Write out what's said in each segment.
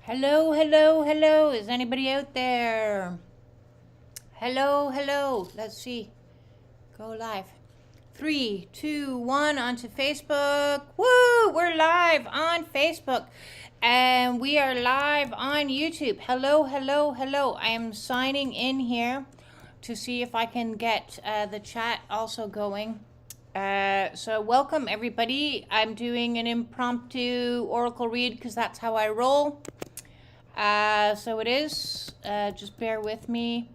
Hello, hello, hello. Is anybody out there? Hello, hello. Let's see. Go live. 3, 2, 1 onto Facebook. Woo! We're live on Facebook. And we are live on YouTube. Hello, hello, hello. I am signing in here to see if I can get the chat also going. So welcome everybody. I'm doing an impromptu oracle read because that's how I roll. So it is. Just bear with me.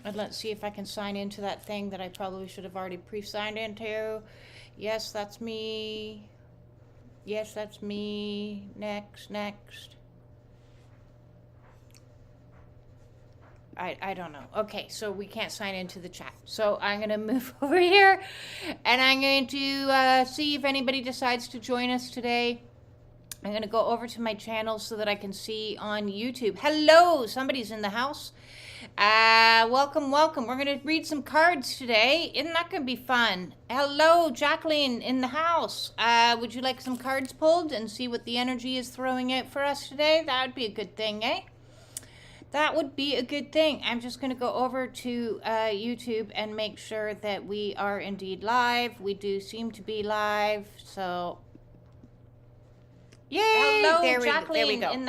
And let's see if I can sign into that thing that I probably should have already pre-signed into. Yes, that's me. Yes, that's me. Next. I don't know. Okay, so we can't sign into the chat. So I'm going to move over here. And I'm going to see if anybody decides to join us today. I'm going to go over to my channel so that I can see on YouTube. Hello, somebody's in the house. Welcome. We're going to read some cards today. Isn't that going to be fun? Hello, Jacqueline in the house. Would you like some cards pulled and see what the energy is throwing out for us today? That would be a good thing, eh? That would be a good thing. I'm just going to go over to YouTube and make sure that we are indeed live. We do seem to be live, so... Yay! Hello, there we go.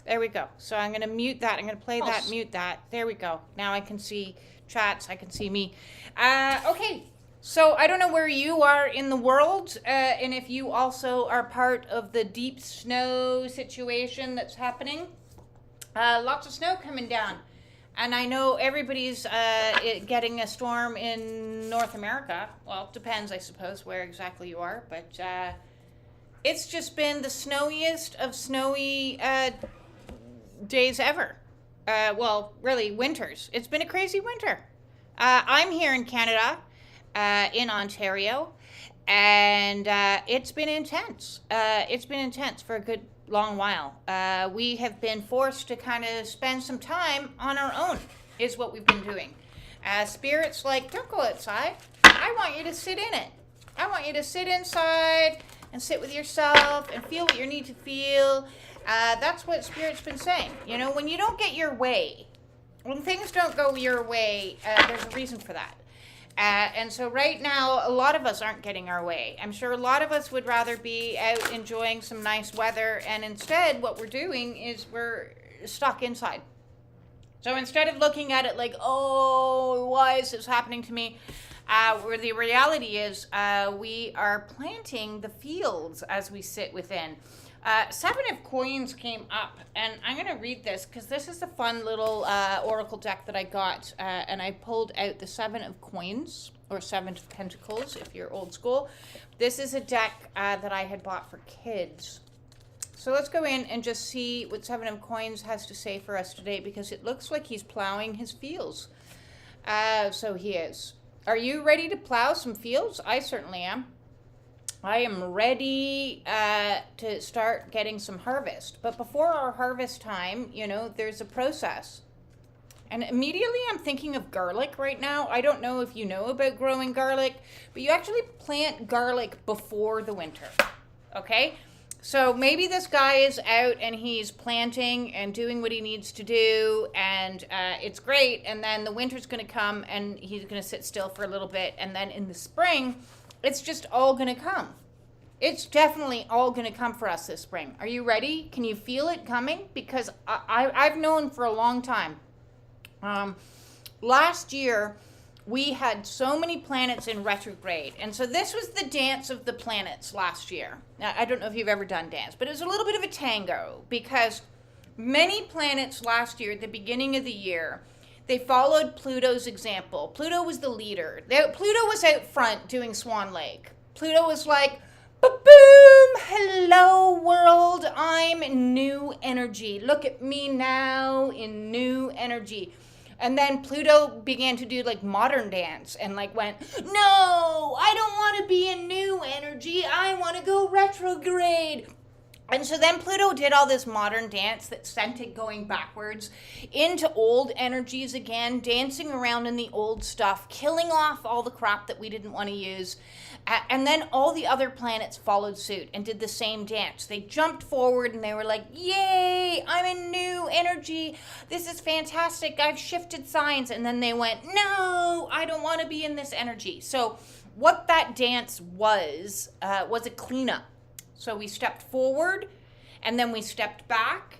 There we go. So I'm going to mute that. I'm going to play that, mute that. There we go. Now I can see chats. I can see me. Okay. So I don't know where you are in the world, and if you also are part of the deep snow situation that's happening. Lots of snow coming down. And I know everybody's getting a storm in North America. Well, it depends, I suppose, where exactly you are. But it's just been the snowiest of snowy days ever. Well, really, winters. It's been a crazy winter. I'm here in Canada, in Ontario, and it's been intense. It's been intense for a good long while. We have been forced to kind of spend some time on our own, is what we've been doing. Spirit's like, don't go outside. I want you to sit in it. I want you to sit inside and sit with yourself and feel what you need to feel. That's what Spirit's been saying. You know, when you don't get your way, when things don't go your way, there's a reason for that. And so right now, a lot of us aren't getting our way. I'm sure a lot of us would rather be out enjoying some nice weather, and instead what we're doing is we're stuck inside. So instead of looking at it like, oh, why is this happening to me? Where the reality is we are planting the fields as we sit within. Seven of Coins came up, and I'm going to read this because this is a fun little oracle deck that I got, and I pulled out the Seven of Coins, or Seven of Pentacles if you're old school. This is a deck that I had bought for kids. So let's go in and just see what Seven of Coins has to say for us today, because it looks like he's plowing his fields. So he is. Are you ready to plow some fields? I certainly am. I am ready to start getting some harvest. But before our harvest time, you know, there's a process. And immediately I'm thinking of garlic right now. I don't know if you know about growing garlic, but you actually plant garlic before the winter. Okay? So maybe this guy is out and he's planting and doing what he needs to do, and it's great. And then the winter's going to come and he's going to sit still for a little bit. And then in the spring, it's just all going to come. It's definitely all going to come for us this spring. Are you ready? Can you feel it coming? Because I've known for a long time. Last year, we had so many planets in retrograde. And so this was the dance of the planets last year. Now, I don't know if you've ever done dance, but it was a little bit of a tango, because many planets last year, at the beginning of the year, they followed Pluto's example. Pluto was the leader. Pluto was out front doing Swan Lake. Pluto was like, ba-boom, hello world, I'm new energy. Look at me now in new energy. And then Pluto began to do like modern dance and like went, no, I don't want to be in new energy. I want to go retrograde. And so then Pluto did all this modern dance that sent it going backwards into old energies again, dancing around in the old stuff, killing off all the crap that we didn't want to use. And then all the other planets followed suit and did the same dance. They jumped forward and they were like, yay, I'm in new energy. This is fantastic. I've shifted signs. And then they went, no, I don't want to be in this energy. So what that dance was a cleanup. So we stepped forward, and then we stepped back,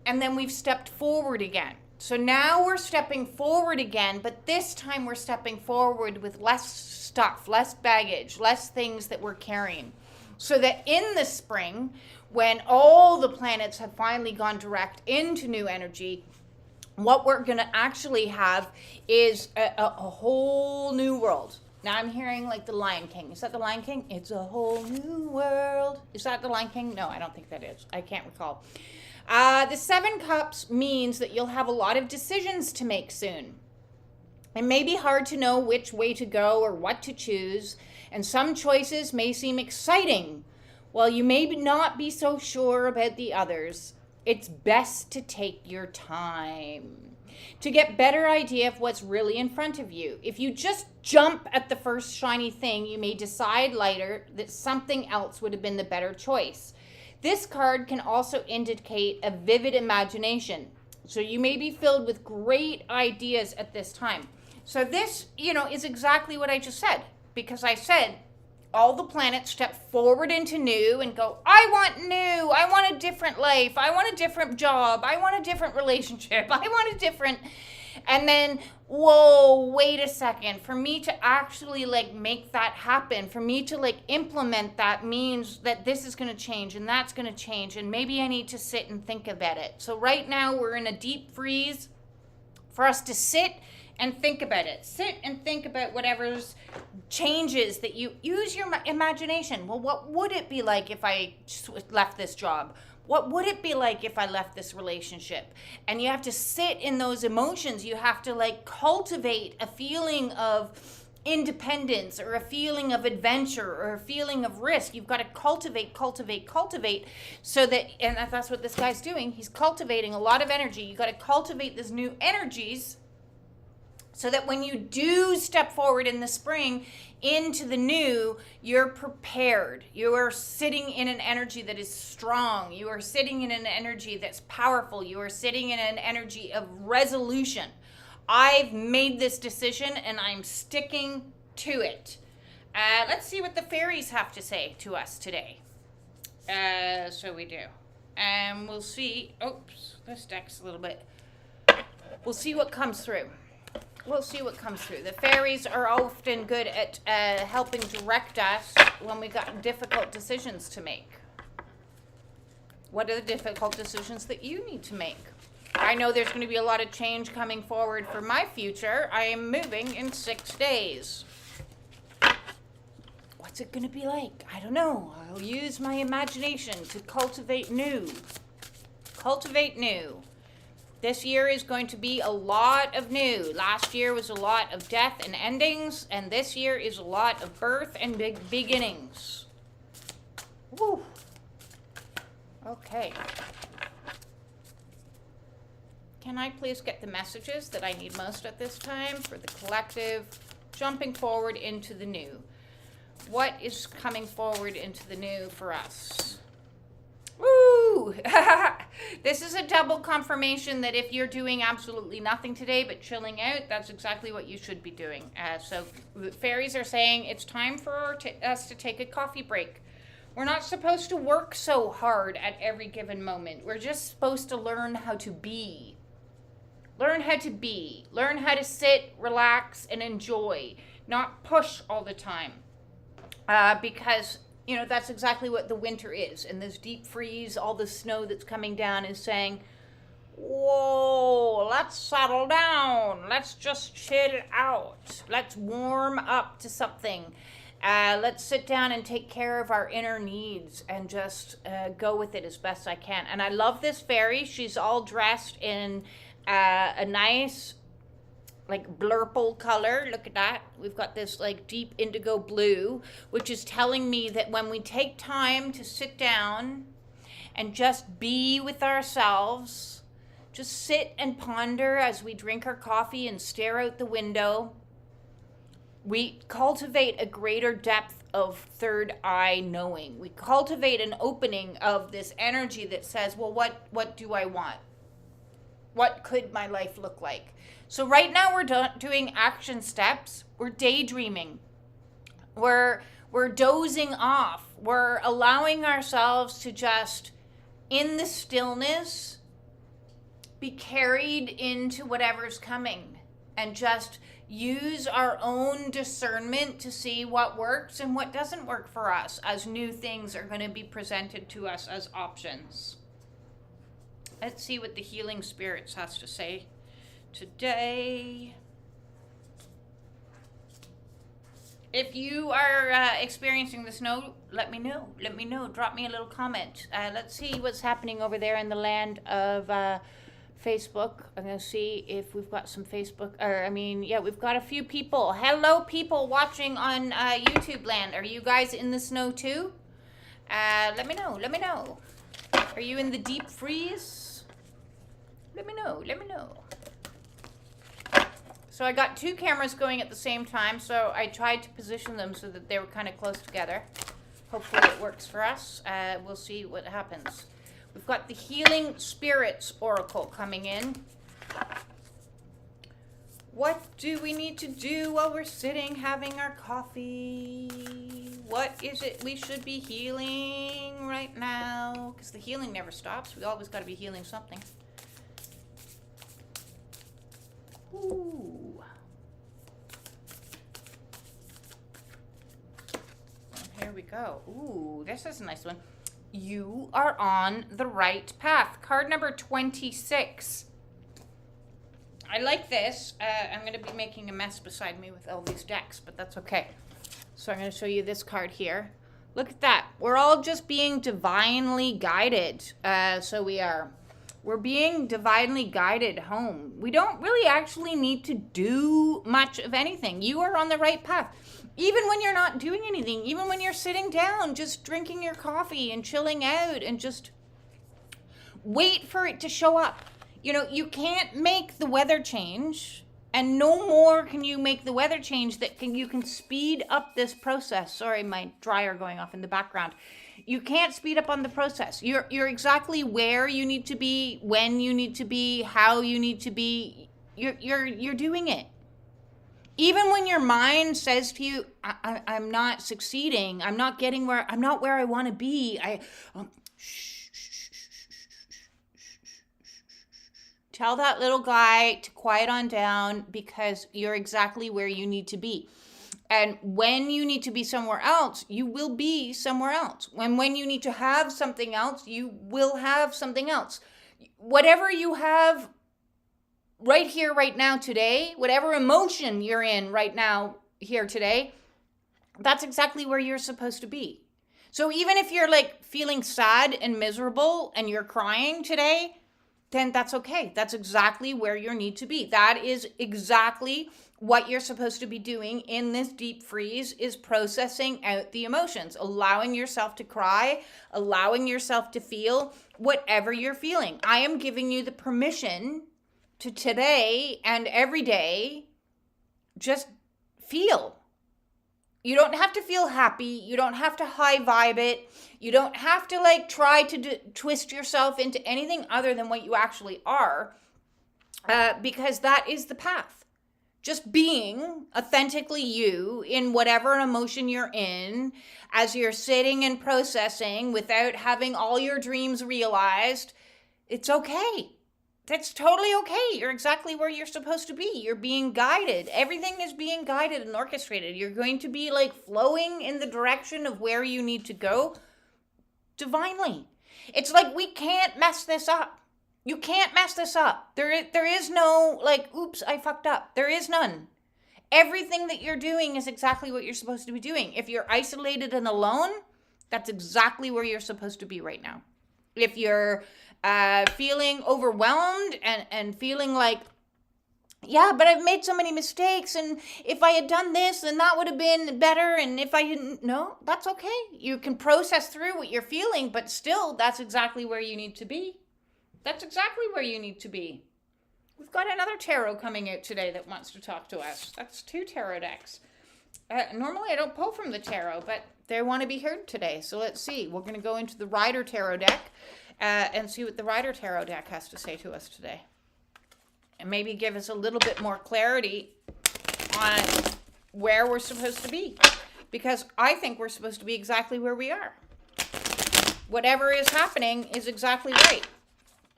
and then we've stepped forward again. So now we're stepping forward again, but this time we're stepping forward with less stuff, less baggage, less things that we're carrying. So that in the spring, when all the planets have finally gone direct into new energy, what we're going to actually have is a whole new world. Now I'm hearing like the Lion King. Is that the Lion King? It's a whole new world. Is that the Lion King? No, I don't think that is. I can't recall. The 7 Cups means that you'll have a lot of decisions to make soon. It may be hard to know which way to go or what to choose, and some choices may seem exciting, while you may not be so sure about the others. It's best to take your time to get better idea of what's really in front of you. If you just jump at the first shiny thing, you may decide later that something else would have been the better choice. This card can also indicate a vivid imagination. So you may be filled with great ideas at this time. So this, is exactly what I just said, because I said all the planets step forward into new and go, I want new, I want a different life, I want a different job, I want a different relationship, I want a different, and then, whoa, wait a second, for me to actually make that happen, for me to implement that means that this is going to change and that's going to change, and maybe I need to sit and think about it. So right now we're in a deep freeze for us to sit and think about it. Sit and think about whatever's changes that you use your imagination. Well, what would it be like if I left this job? What would it be like if I left this relationship? And you have to sit in those emotions. You have to cultivate a feeling of independence or a feeling of adventure or a feeling of risk. You've got to cultivate so that, and that's what this guy's doing. He's cultivating a lot of energy. You've got to cultivate these new energies so that when you do step forward in the spring into the new, you're prepared. You are sitting in an energy that is strong. You are sitting in an energy that's powerful. You are sitting in an energy of resolution. I've made this decision and I'm sticking to it. Let's see what the fairies have to say to us today. So we do. And we'll see. Oops, this deck's a little bit. We'll see what comes through. We'll see what comes through. The fairies are often good at helping direct us when we got difficult decisions to make. What are the difficult decisions that you need to make? I know there's going to be a lot of change coming forward for my future. I am moving in 6 days. What's it going to be like? I don't know. I'll use my imagination to cultivate new. Cultivate new. This year is going to be a lot of new. Last year was a lot of death and endings, and this year is a lot of birth and big beginnings. Woo. Okay. Can I please get the messages that I need most at this time for the collective jumping forward into the new? What is coming forward into the new for us? Woo! This is a double confirmation that if you're doing absolutely nothing today but chilling out, that's exactly what you should be doing. So fairies are saying it's time for us to take a coffee break. We're not supposed to work so hard at every given moment. We're just supposed to learn how to be. Learn how to be. Learn how to sit, relax, and enjoy. Not push all the time. Because that's exactly what the winter is. And this deep freeze, all the snow that's coming down is saying, whoa, let's settle down. Let's just chill out. Let's warm up to something. Let's sit down and take care of our inner needs and just go with it as best I can. And I love this fairy. She's all dressed in a nice blurple color. Look at that. We've got this deep indigo blue, which is telling me that when we take time to sit down and just be with ourselves. Just sit and ponder as we drink our coffee and stare out the window. We cultivate a greater depth of third eye knowing. We cultivate an opening of this energy that says, well, what do I want? What could my life look like? So right now we're doing action steps. We're daydreaming. We're dozing off. We're allowing ourselves to just, in the stillness, be carried into whatever's coming and just use our own discernment to see what works and what doesn't work for us as new things are going to be presented to us as options. Let's see what the healing spirits has to say today. If you are experiencing the snow, let me know. Let me know. Drop me a little comment. Let's see what's happening over there in the land of Facebook. I'm going to see if we've got some Facebook, we've got a few people. Hello, people watching on YouTube land. Are you guys in the snow too? Let me know. Let me know. Are you in the deep freeze? Let me know. Let me know. So I got two cameras going at the same time, so I tried to position them so that they were kind of close together. Hopefully it works for us. We'll see what happens. We've got the Healing Spirits Oracle coming in. What do we need to do while we're sitting having our coffee? What is it we should be healing right now? Because the healing never stops. We always got to be healing something. Ooh. Well, here we go. Ooh, this is a nice one. You are on the right path. Card number 26. I like this. I'm going to be making a mess beside me with all these decks, but that's okay. So I'm going to show you this card here. Look at that. We're all just being divinely guided. We're being divinely guided home. We don't really actually need to do much of anything. You are on the right path. Even when you're not doing anything, even when you're sitting down, just drinking your coffee and chilling out and just wait for it to show up. You know, you can't make the weather change, and no more can you make the weather change you can speed up this process. Sorry, my dryer going off in the background. You can't speed up on the process. You're exactly where you need to be, when you need to be, how you need to be. You're doing it. Even when your mind says to you, I'm not succeeding, I'm not where I want to be. Tell that little guy to quiet on down, because you're exactly where you need to be. And when you need to be somewhere else, you will be somewhere else. When you need to have something else, you will have something else. Whatever you have right here, right now, today, whatever emotion you're in right now, here today, that's exactly where you're supposed to be. So even if you're like feeling sad and miserable and you're crying today, then that's okay. That's exactly where you need to be. That is exactly what you're supposed to be doing in this deep freeze, is processing out the emotions, allowing yourself to cry, allowing yourself to feel whatever you're feeling. I am giving you the permission to today and every day just feel. You don't have to feel happy. You don't have to high vibe it. You don't have to like try to twist yourself into anything other than what you actually are, because that is the path. Just being authentically you in whatever emotion you're in, as you're sitting and processing without having all your dreams realized, it's okay. That's totally okay. You're exactly where you're supposed to be. You're being guided. Everything is being guided and orchestrated. You're going to be like flowing in the direction of where you need to go divinely. It's like we can't mess this up. You can't mess this up. There is no like, oops, I fucked up. There is none. Everything that you're doing is exactly what you're supposed to be doing. If you're isolated and alone, that's exactly where you're supposed to be right now. If you're feeling overwhelmed and feeling like Yeah, but I've made so many mistakes, and if I had done this, then that would have been better, and if I didn't, no, that's okay. You can process through what you're feeling, but still, that's exactly where you need to be. That's exactly where you need to be. We've got another tarot coming out today that wants to talk to us. That's 2 tarot decks. Normally I don't pull from the tarot, but they want to be heard today. So let's see. We're going to go into the Rider Tarot deck and see what the Rider Tarot deck has to say to us today. And maybe give us a little bit more clarity on where we're supposed to be. Because I think we're supposed to be exactly where we are. Whatever is happening is exactly right.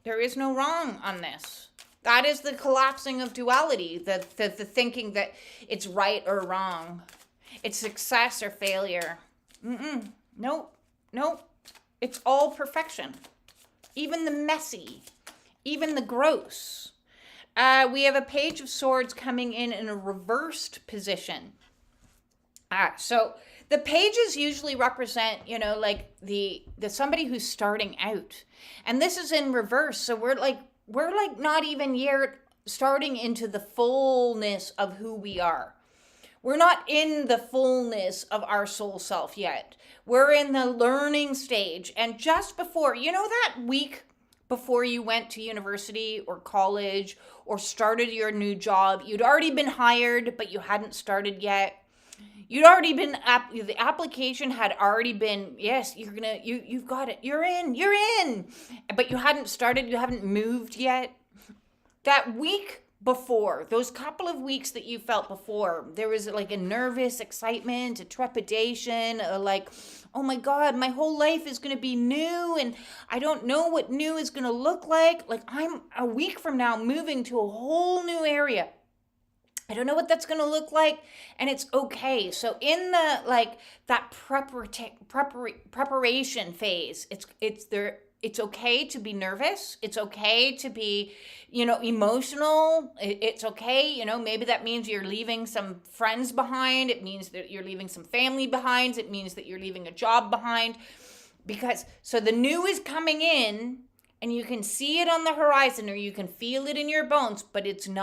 There is no wrong on this. That is the collapsing of duality, the thinking that it's right or wrong. It's success or failure. Nope. It's all perfection. Even the messy, even the gross. We have a Page of Swords coming in a reversed position. So the pages usually represent, like the somebody who's starting out. And this is in reverse. So we're not even yet starting into the fullness of who we are. We're not in the fullness of our soul self yet. We're in the learning stage. And just before, that week before you went to university or college or started your new job, you'd already been hired, but you hadn't started yet. You'd already been, the application had already been, yes, you've got it. You're in. But you hadn't started, you haven't moved yet. That week before, those couple of weeks that you felt before, there was like a nervous excitement, a trepidation, oh my God, my whole life is going to be new and I don't know what new is going to look like. Like I'm a week from now moving to a whole new area. I don't know what that's going to look like, and it's okay. So in the that preparation phase, it's okay to be nervous. It's okay to be, emotional. It's okay, maybe that means you're leaving some friends behind. It means that you're leaving some family behind. It means that you're leaving a job behind. So the new is coming in, and you can see it on the horizon or you can feel it in your bones, but you're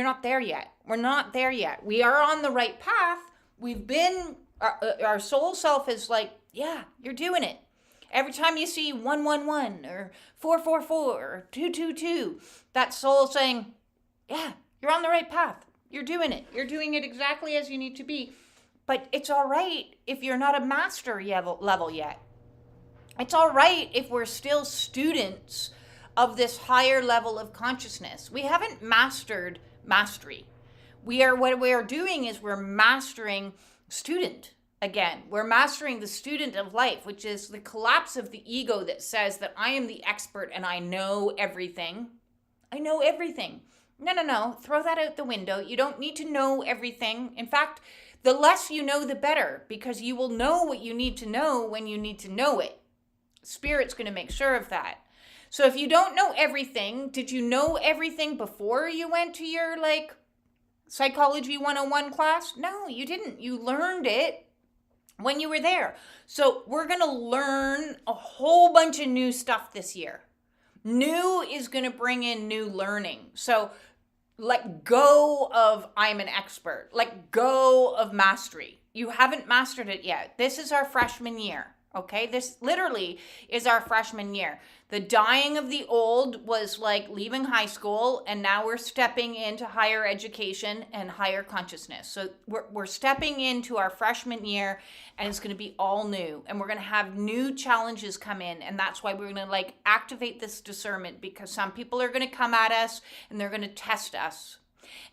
not there yet. We're not there yet. We are on the right path. We've been, our soul self is like, yeah, you're doing it. Every time you see 111 or 444 or 222, that soul saying, yeah, you're on the right path. You're doing it. You're doing it exactly as you need to be. But it's all right if you're not a master level yet. It's all right if we're still students of this higher level of consciousness. We haven't mastered mastery. What we are doing is we're mastering student again. We're mastering the student of life, which is the collapse of the ego that says that I am the expert and I know everything. I know everything. No. Throw that out the window. You don't need to know everything. In fact, the less you know, the better, because you will know what you need to know when you need to know it. Spirit's going to make sure of that. So if you don't know everything, did you know everything before you went to your Psychology 101 class? No, you didn't. You learned it when you were there. So we're going to learn a whole bunch of new stuff this year. New is going to bring in new learning. So let go of I'm an expert. Let go of mastery. You haven't mastered it yet. This is our freshman year. Okay, this literally is our freshman year. The dying of the old was like leaving high school, and now we're stepping into higher education and higher consciousness. So we're stepping into our freshman year, and it's going to be all new, and we're going to have new challenges come in, and that's why we're going to activate this discernment, because some people are going to come at us and they're going to test us.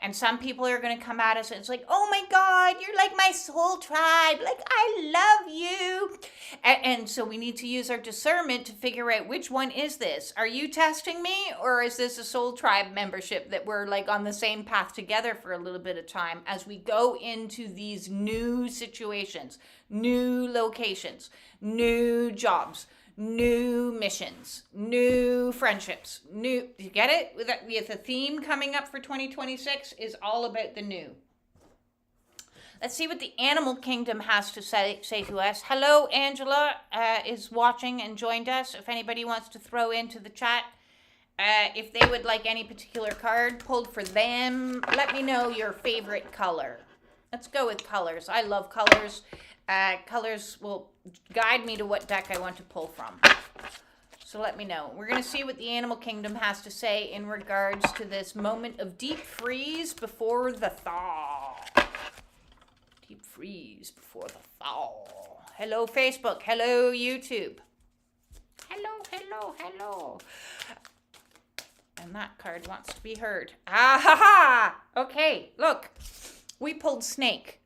And some people are going to come at us and it's like, oh my God, you're like my soul tribe. Like, I love you. And so we need to use our discernment to figure out which one is this. Are you testing me, or is this a soul tribe membership that we're on the same path together for a little bit of time as we go into these new situations, new locations, new jobs, new missions, new friendships, you get it? With the theme coming up for 2026 is all about the new. Let's see what the animal kingdom has to say to us. Hello, Angela is watching and joined us. If anybody wants to throw into the chat If they would like any particular card pulled for them, let me know your favorite color. Let's go with colors. I love colors. Colors will guide me to what deck I want to pull from. So let me know. We're going to see what the animal kingdom has to say in regards to this moment of deep freeze before the thaw. Deep freeze before the thaw. Hello, Facebook. Hello, YouTube. Hello, hello, hello. And that card wants to be heard. Ah ha ha! Okay, look. We pulled snake.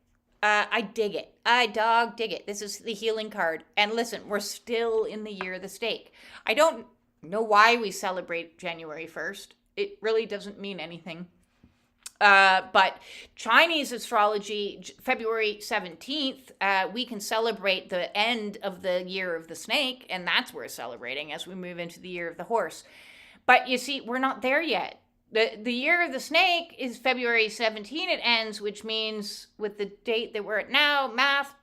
I dig it. I dog dig it. This is the healing card. And listen, we're still in the year of the snake. I don't know why we celebrate January 1st. It really doesn't mean anything. But Chinese astrology, February 17th, we can celebrate the end of the year of the snake, and that's what we're celebrating as we move into the year of the horse. But you see, we're not there yet. The year of the snake is February 17. It ends, which means with the date that we're at now, math,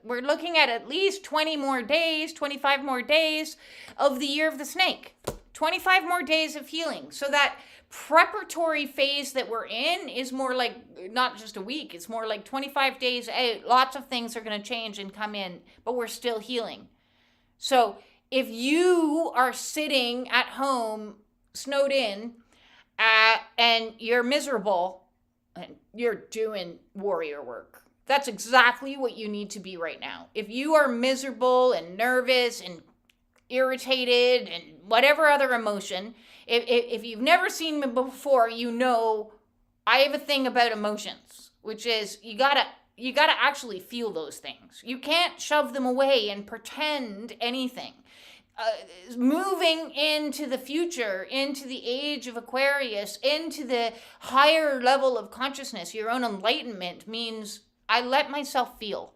we're looking at least 20 more days, 25 more days of the year of the snake. 25 more days of healing. So that preparatory phase that we're in is more like not just a week. It's more like 25 days out. Lots of things are going to change and come in, but we're still healing. So if you are sitting at home, snowed in, and you're miserable, and you're doing warrior work. That's exactly what you need to be right now. If you are miserable and nervous and irritated and whatever other emotion, if you've never seen me before, you know I have a thing about emotions, which is you gotta actually feel those things. You can't shove them away and pretend anything. Moving into the future, into the age of Aquarius, into the higher level of consciousness, your own enlightenment means I let myself feel.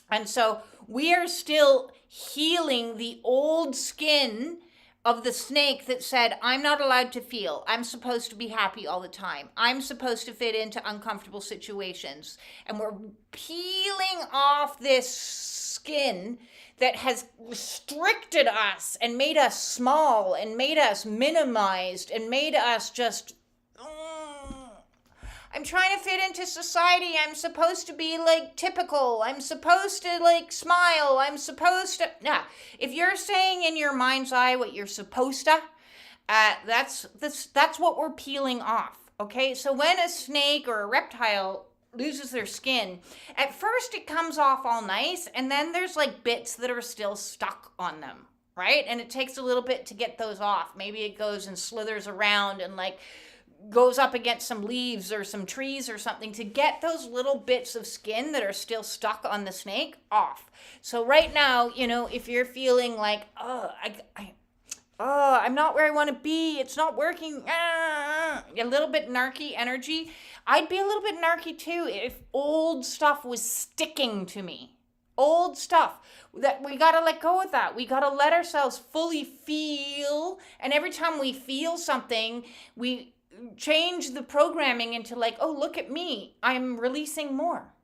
And so we are still healing the old skin of the snake that said, I'm not allowed to feel. I'm supposed to be happy all the time. I'm supposed to fit into uncomfortable situations. And we're peeling off this skin that has restricted us and made us small and made us minimized and made us just, I'm trying to fit into society. I'm supposed to be like typical. I'm supposed to like smile. I'm supposed to, if you're saying in your mind's eye what you're supposed to, that's what we're peeling off. Okay. So when a snake or a reptile loses their skin, at first it comes off all nice, and then there's like bits that are still stuck on them, right? And it takes a little bit to get those off. Maybe it goes and slithers around and like goes up against some leaves or some trees or something to get those little bits of skin that are still stuck on the snake off. So right now, you know, if you're feeling like, I'm not where I want to be, it's not working, a little bit narky energy, I'd be a little bit narky too if old stuff was sticking to me. Old stuff. That we got to let go of that. We got to let ourselves fully feel. And every time we feel something, we change the programming into like, oh, look at me. I'm releasing more.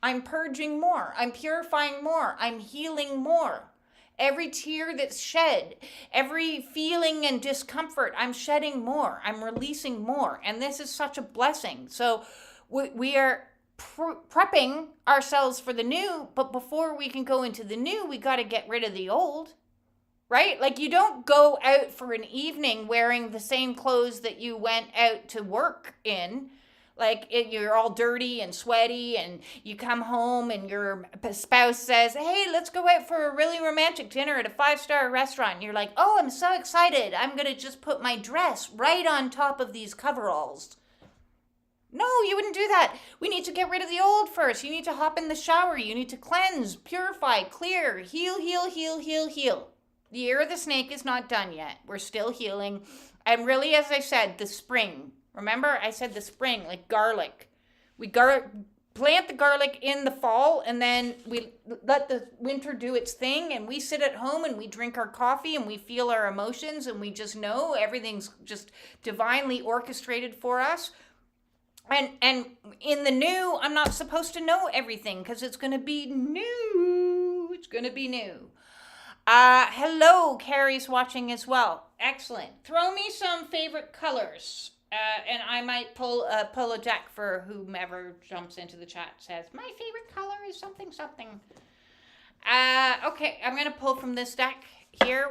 I'm purging more. I'm purifying more. I'm healing more. Every tear that's shed, every feeling and discomfort, I'm shedding more. I'm releasing more. And this is such a blessing. So we are prepping ourselves for the new, but before we can go into the new, we got to get rid of the old, right? Like you don't go out for an evening wearing the same clothes that you went out to work in. Like you're all dirty and sweaty and you come home and your spouse says, hey, let's go out for a really romantic dinner at a 5-star restaurant. And you're like, oh, I'm so excited. I'm going to just put my dress right on top of these coveralls. No, you wouldn't do that. We need to get rid of the old first. You need to hop in the shower. You need to cleanse, purify, clear, heal, heal, heal, heal, heal. The year of the snake is not done yet. We're still healing. And really, as I said, the spring. Remember, I said the spring, like garlic. We plant the garlic in the fall, and then we let the winter do its thing, and we sit at home, and we drink our coffee, and we feel our emotions, and we just know everything's just divinely orchestrated for us. And in the new, I'm not supposed to know everything, because it's going to be new. It's going to be new. Hello, Carrie's watching as well. Excellent. Throw me some favorite colors. And I might pull a deck for whomever jumps into the chat says, my favorite color is something, something. Okay, I'm going to pull from this deck here,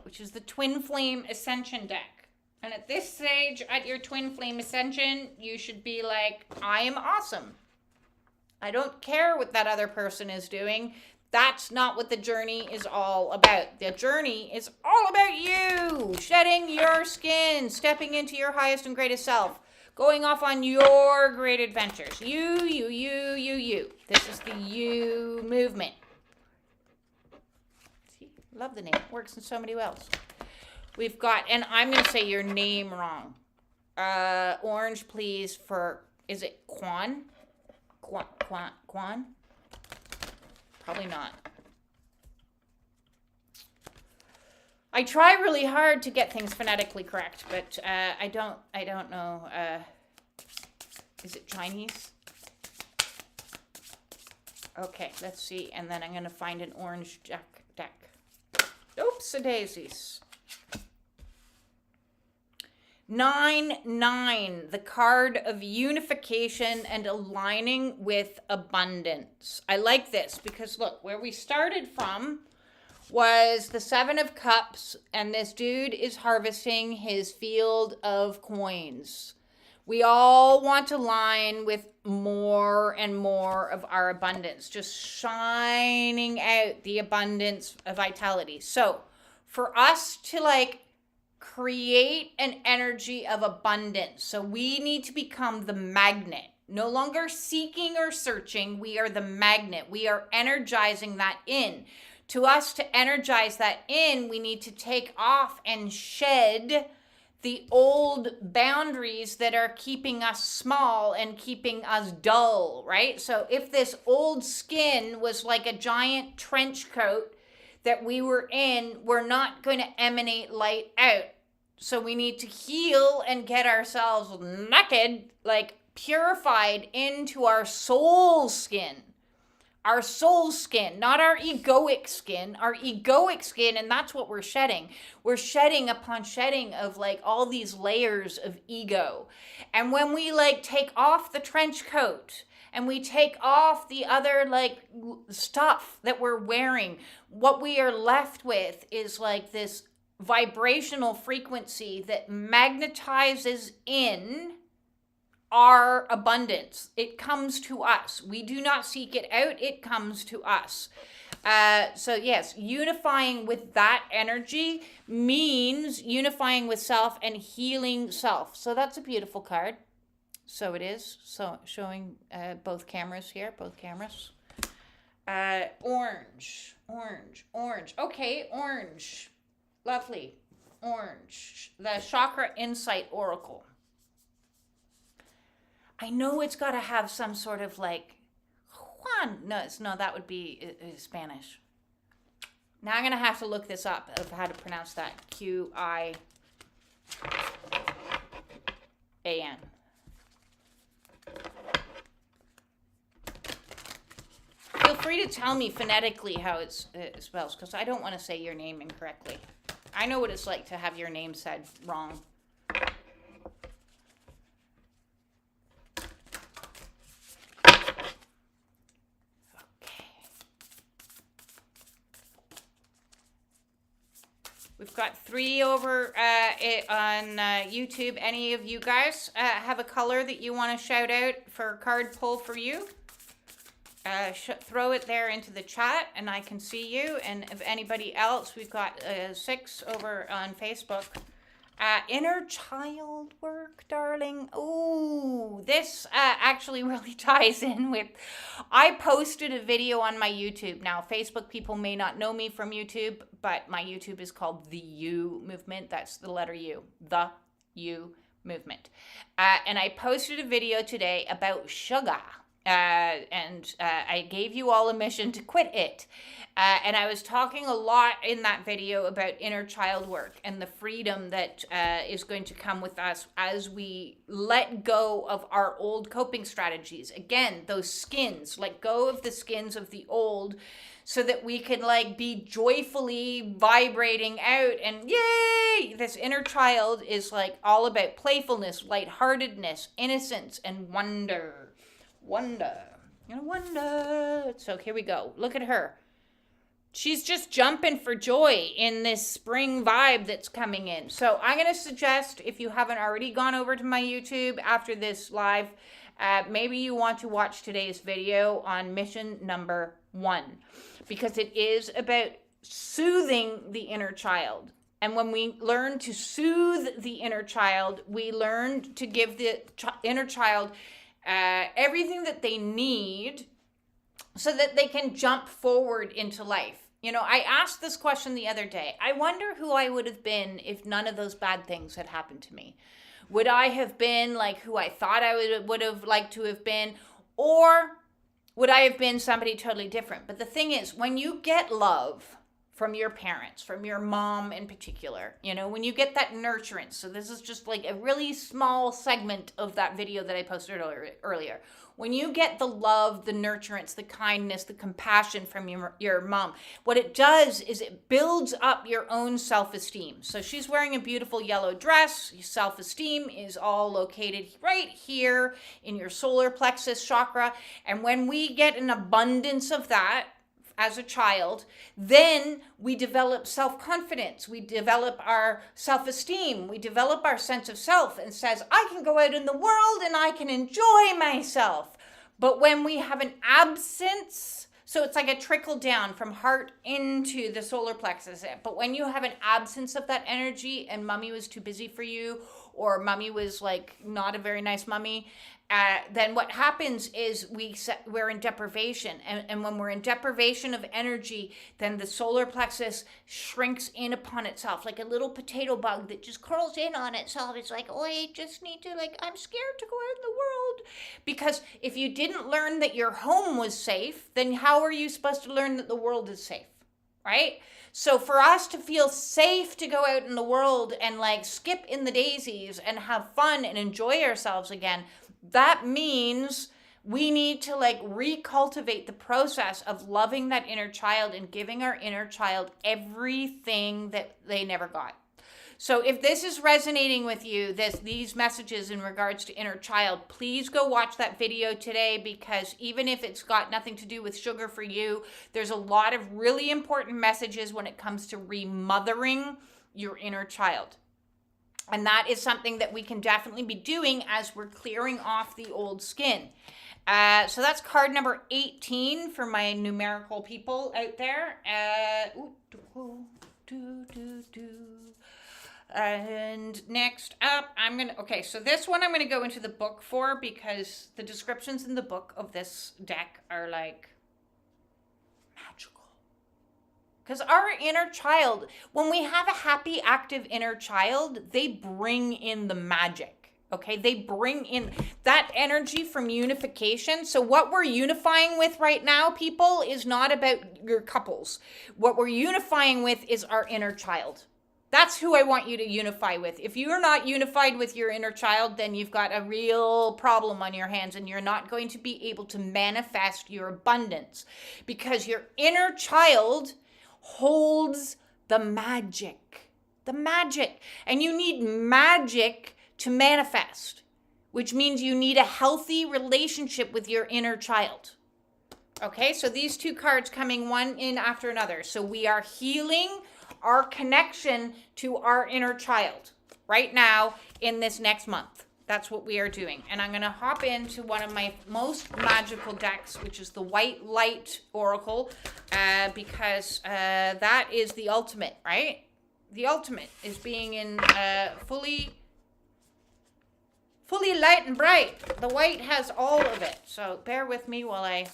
which is the Twin Flame Ascension deck. And at this stage, at your Twin Flame Ascension, you should be like, I am awesome. I don't care what that other person is doing. That's not what the journey is all about. The journey is all about you. Shedding your skin, stepping into your highest and greatest self, going off on your great adventures. You. This is the you movement. See, love the name. Works in so many ways. We've got, and I'm going to say your name wrong. Orange, please, for, is it Quan? Quan? Probably not. I try really hard to get things phonetically correct, but I don't know. Is it Chinese? Okay, let's see. And then I'm going to find an orange deck. Oops-a-daisies. 9-9, the card of unification and aligning with abundance. I like this because look, where we started from was the 7 of Cups, and this dude is harvesting his field of coins. We all want to align with more and more of our abundance, just shining out the abundance of vitality. So for us to create an energy of abundance. So we need to become the magnet. No longer seeking or searching. We are the magnet. We are energizing that in. To us to energize that in, we need to take off and shed the old boundaries that are keeping us small and keeping us dull, right? So if this old skin was like a giant trench coat that we were in, we're not going to emanate light out. So we need to heal and get ourselves naked, purified into our soul skin. Our soul skin, not our egoic skin. Our egoic skin, and that's what we're shedding. We're shedding upon shedding of all these layers of ego. And when we take off the trench coat and we take off the other stuff that we're wearing, what we are left with is this vibrational frequency that magnetizes in our abundance. It comes to us. We do not seek it out. It comes to us. So yes, unifying with that energy means unifying with self and healing self. So that's a beautiful card. So it is. So showing both cameras here, both cameras. Orange. Okay, orange. Lovely. Orange. The Chakra Insight Oracle. I know it's got to have some sort of Juan. No, that would be Spanish. Now I'm going to have to look this up of how to pronounce that. Q-I-A-N. Feel free to tell me phonetically how it spells, because I don't want to say your name incorrectly. I know what it's like to have your name said wrong. We've got 3 over on YouTube. Any of you guys have a color that you want to shout out for a card pull for you? Throw it there into the chat and I can see you. And if anybody else, we've got 6 over on Facebook. Inner child work, darling. Ooh, this actually really ties in with, I posted a video on my YouTube. Now, Facebook people may not know me from YouTube, but my YouTube is called The You Movement. That's the letter U, The You Movement. And I posted a video today about sugar I gave you all a mission to quit it. And I was talking a lot in that video about inner child work and the freedom that is going to come with us as we let go of our old coping strategies. Again, those skins, let go of the skins of the old so that we can like be joyfully vibrating out and yay! This inner child is like all about playfulness, lightheartedness, innocence, and wonder. Wonder. So here we go. Look at her. She's just jumping for joy in this spring vibe that's coming in. So I'm going to suggest, if you haven't already gone over to my YouTube after this live, maybe you want to watch today's video on mission number 1, because it is about soothing the inner child. And when we learn to soothe the inner child, we learn to give the inner child everything that they need so that they can jump forward into life. You know, I asked this question the other day. I wonder who I would have been if none of those bad things had happened to me. Would I have been like who I thought I would have liked to have been? Or would I have been somebody totally different? But the thing is, when you get love from your parents, from your mom in particular, you know, when you get that nurturance, so this is just like a really small segment of that video that I posted earlier. When you get the love, the nurturance, the kindness, the compassion from your mom, what it does is it builds up your own self-esteem. So she's wearing a beautiful yellow dress. Your self-esteem is all located right here in your solar plexus chakra. And when we get an abundance of that, as a child, then we develop self-confidence, we develop our self-esteem, we develop our sense of self and says, I can go out in the world and I can enjoy myself. But when we have an absence, so it's like a trickle down from heart into the solar plexus. But when you have an absence of that energy and mommy was too busy for you, or mommy was like not a very nice mommy, then what happens is we're in deprivation. And when we're in deprivation of energy, then the solar plexus shrinks in upon itself like a little potato bug that just curls in on itself. It's like, oh, I just need to, like, I'm scared to go out in the world. Because if you didn't learn that your home was safe, then how are you supposed to learn that the world is safe? Right? So for us to feel safe to go out in the world and like skip in the daisies and have fun and enjoy ourselves again, that means we need to like recultivate the process of loving that inner child and giving our inner child everything that they never got. So if this is resonating with you, these messages in regards to inner child, please go watch that video today, because even if it's got nothing to do with sugar for you, there's a lot of really important messages when it comes to remothering your inner child. And that is something that we can definitely be doing as we're clearing off the old skin. So that's card number 18 for my numerical people out there. And next up, okay, so this one I'm going to go into the book for, because the descriptions in the book of this deck are like magical. Because our inner child, when we have a happy, active inner child, they bring in the magic, okay? They bring in that energy from unification. So what we're unifying with right now, people, is not about your couples. What we're unifying with is our inner child. That's who I want you to unify with. If you're not unified with your inner child, then you've got a real problem on your hands, and you're not going to be able to manifest your abundance, because your inner child holds the magic. And you need magic to manifest, which means you need a healthy relationship with your inner child. Okay, so these two cards coming one in after another. So we are healing our connection to our inner child right now in this next month. That's what we are doing. And I'm going to hop into one of my most magical decks, which is the White Light Oracle, because that is the ultimate, right? The ultimate is being in fully light and bright. The white has all of it. So bear with me while I...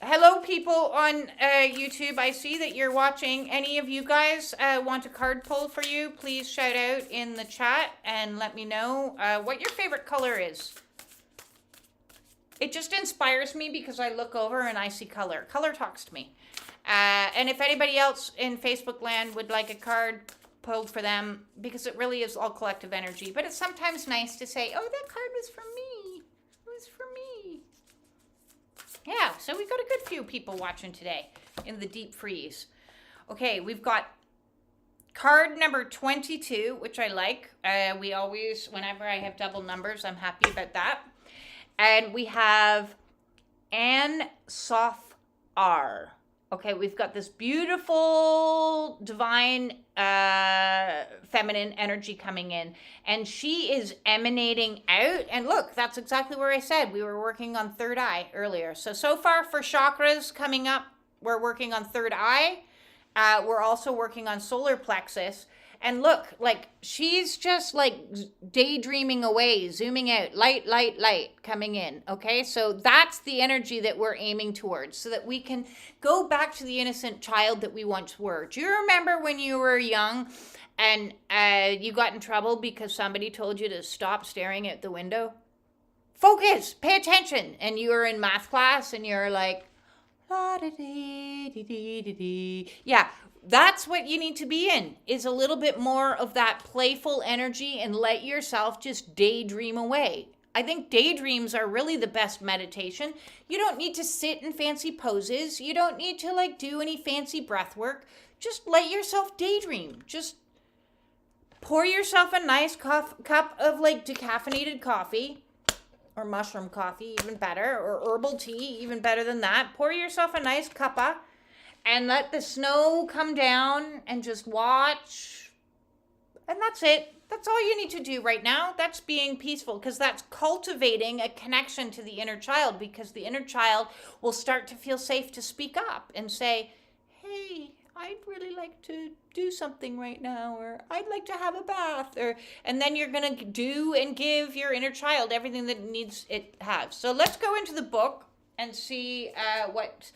Hello, people on YouTube. I see that you're watching. Any of you guys want a card pull for you? Please shout out in the chat and let me know what your favorite color is. It just inspires me because I look over and I see color. Color talks to me. And if anybody else in Facebook land would like a card pulled for them, because it really is all collective energy, but it's sometimes nice to say, oh, that card was for me. It was for me. Yeah, so we've got a good few people watching today in the deep freeze. Okay, we've got card number 22, which I like. We always, whenever I have double numbers, I'm happy about that. And we have Anne Sof R. Okay, we've got this beautiful divine feminine energy coming in, and she is emanating out. And look, that's exactly where I said we were working on third eye earlier. So far for chakras coming up, we're working on third eye. We're also working on solar plexus. And look, like, she's just like daydreaming away, zooming out, light, light, light coming in. Okay, so that's the energy that we're aiming towards, so that we can go back to the innocent child that we once were. Do you remember when you were young and you got in trouble because somebody told you to stop staring out the window? Focus, pay attention. And you were in math class and you're like, yeah, that's what you need to be in, is a little bit more of that playful energy, and let yourself just daydream away. I think daydreams are really the best meditation. You don't need to sit in fancy poses. You don't need to like do any fancy breath work. Just let yourself daydream. Just pour yourself a nice cup of like decaffeinated coffee, or mushroom coffee, even better, or herbal tea, even better than that. Pour yourself a nice cuppa and let the snow come down and just watch. And that's it. That's all you need to do right now. That's being peaceful, because that's cultivating a connection to the inner child, because the inner child will start to feel safe to speak up and say, hey, I'd really like to do something right now, or I'd like to have a bath, and then you're going to do and give your inner child everything that needs it have. So let's go into the book and see what